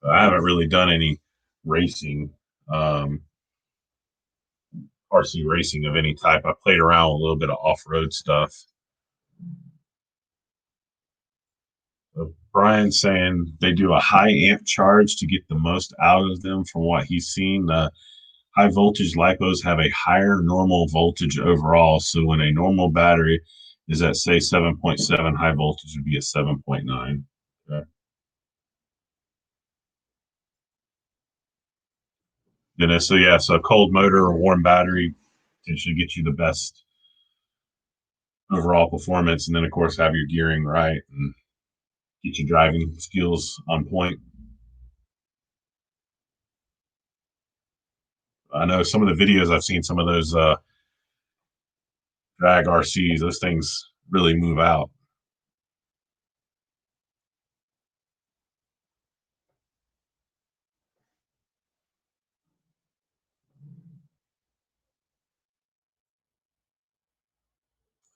A: I haven't really done any racing. Um, RC racing of any type. I played around with a little bit of off-road stuff. Brian's saying they do a high amp charge to get the most out of them from what he's seen. High voltage lipos have a higher normal voltage overall. So when a normal battery is at, say, 7.7, high voltage would be at 7.9. Okay. So yeah, so a cold motor or warm battery should get you the best overall performance. And then, of course, have your gearing right and get your driving skills on point. I know some of the videos I've seen, some of those drag RCs, those things really move out.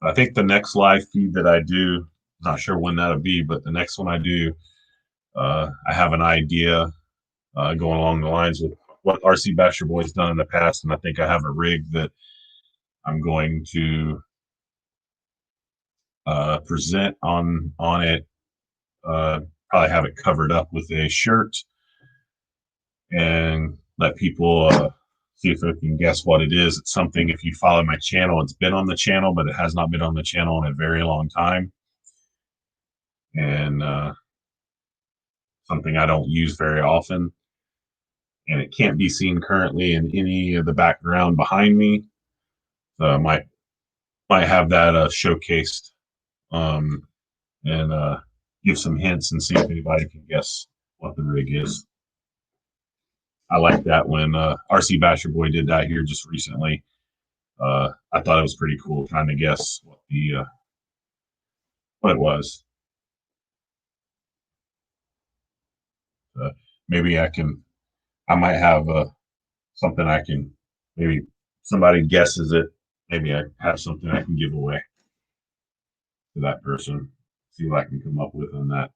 A: I think the next live feed that I do, not sure when that'll be, but the next one I do, I have an idea going along the lines with what RC Basher Boy's done in the past, and I think I have a rig that I'm going to present on it. Probably have it covered up with a shirt and let people see if they can guess what it is. It's something, if you follow my channel, it's been on the channel, but it has not been on the channel in a very long time. And something I don't use very often. And it can't be seen currently in any of the background behind me. So I might have that showcased and give some hints and see if anybody can guess what the rig is. I like that when RC Basher Boy did that here just recently. I thought it was pretty cool trying to guess what it was. Maybe I might have something I can, maybe somebody guesses it. Maybe I have something I can give away to that person. See what I can come up with on that.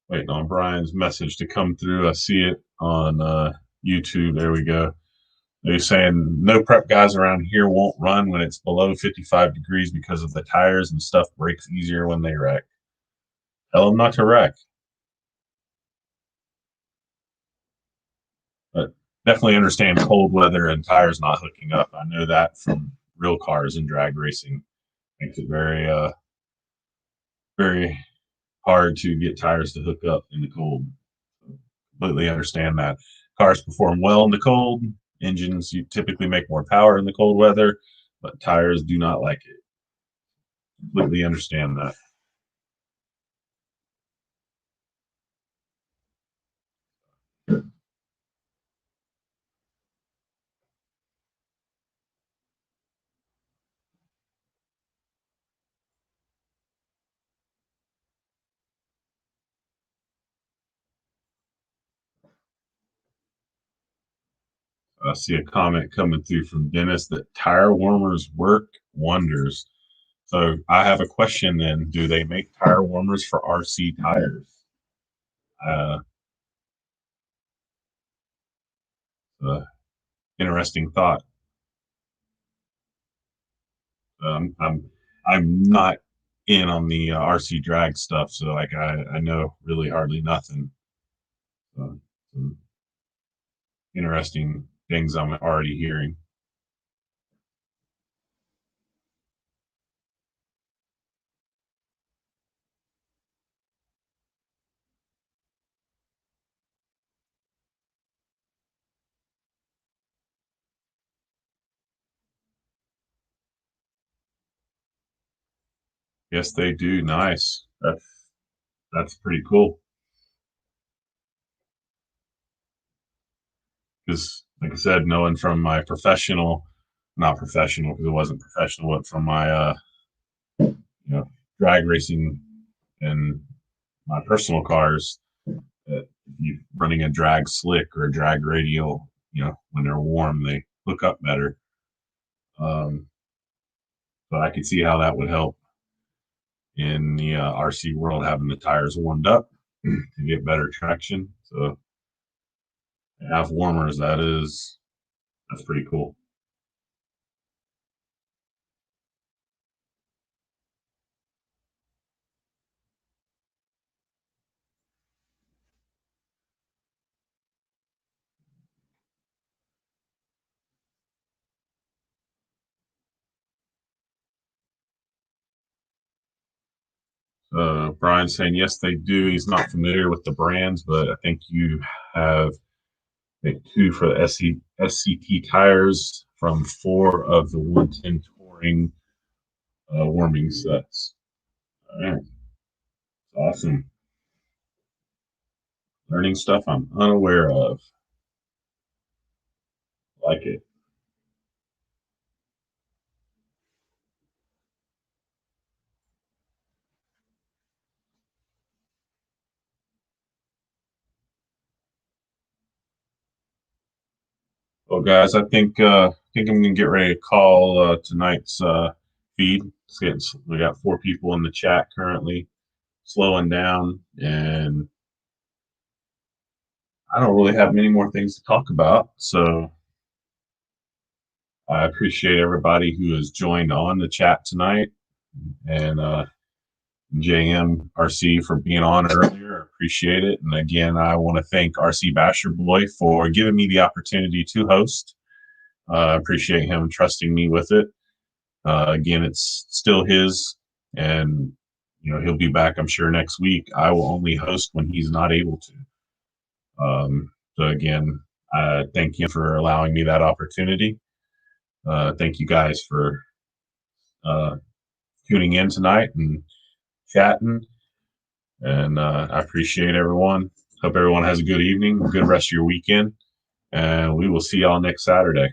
A: Waiting on Brian's message to come through. I see it on YouTube. There we go. They're saying no prep guys around here won't run when it's below 55 degrees because of the tires and stuff breaks easier when they wreck. Tell them not to wreck. But definitely understand cold weather and tires not hooking up. I know that from real cars and drag racing. Makes it very hard to get tires to hook up in the cold. So completely understand that. Cars perform well in the cold. Engines you typically make more power in the cold weather, but tires do not like it. Completely understand that. I see a comment coming through from Dennis that tire warmers work wonders. So I have a question then. Do they make tire warmers for RC tires? Uh, Interesting thought. I'm not in on the RC drag stuff, so like I know really hardly nothing. Some interesting things I'm already hearing. Yes, they do. Nice. That's pretty cool. Because, like I said, knowing from my professional, not professional because it wasn't professional, but from my drag racing and my personal cars, that you running a drag slick or a drag radial, when they're warm, they hook up better. But I could see how that would help in the RC world, having the tires warmed up to get better traction. So have warmers, that's pretty cool. Brian's saying yes, they do. He's not familiar with the brands, but I think you have, I think, two for the SCT tires from 4 of the 110 touring warming sets. All right, awesome. Learning stuff I'm unaware of. Like it. Well, guys, I think I'm gonna get ready to call tonight's feed. We got 4 people in the chat currently, slowing down, and I don't really have many more things to talk about. So I appreciate everybody who has joined on the chat tonight, and JMRC for being on earlier. I appreciate it. And again, I want to thank RC Basher Boy for giving me the opportunity to host. I appreciate him trusting me with it. Again, it's still his, and he'll be back, I'm sure, next week. I will only host when he's not able to. So again, thank you for allowing me that opportunity. Thank you guys for tuning in tonight and chatting, and I appreciate everyone. Hope everyone has a good evening, good rest of your weekend, and we will see y'all next Saturday.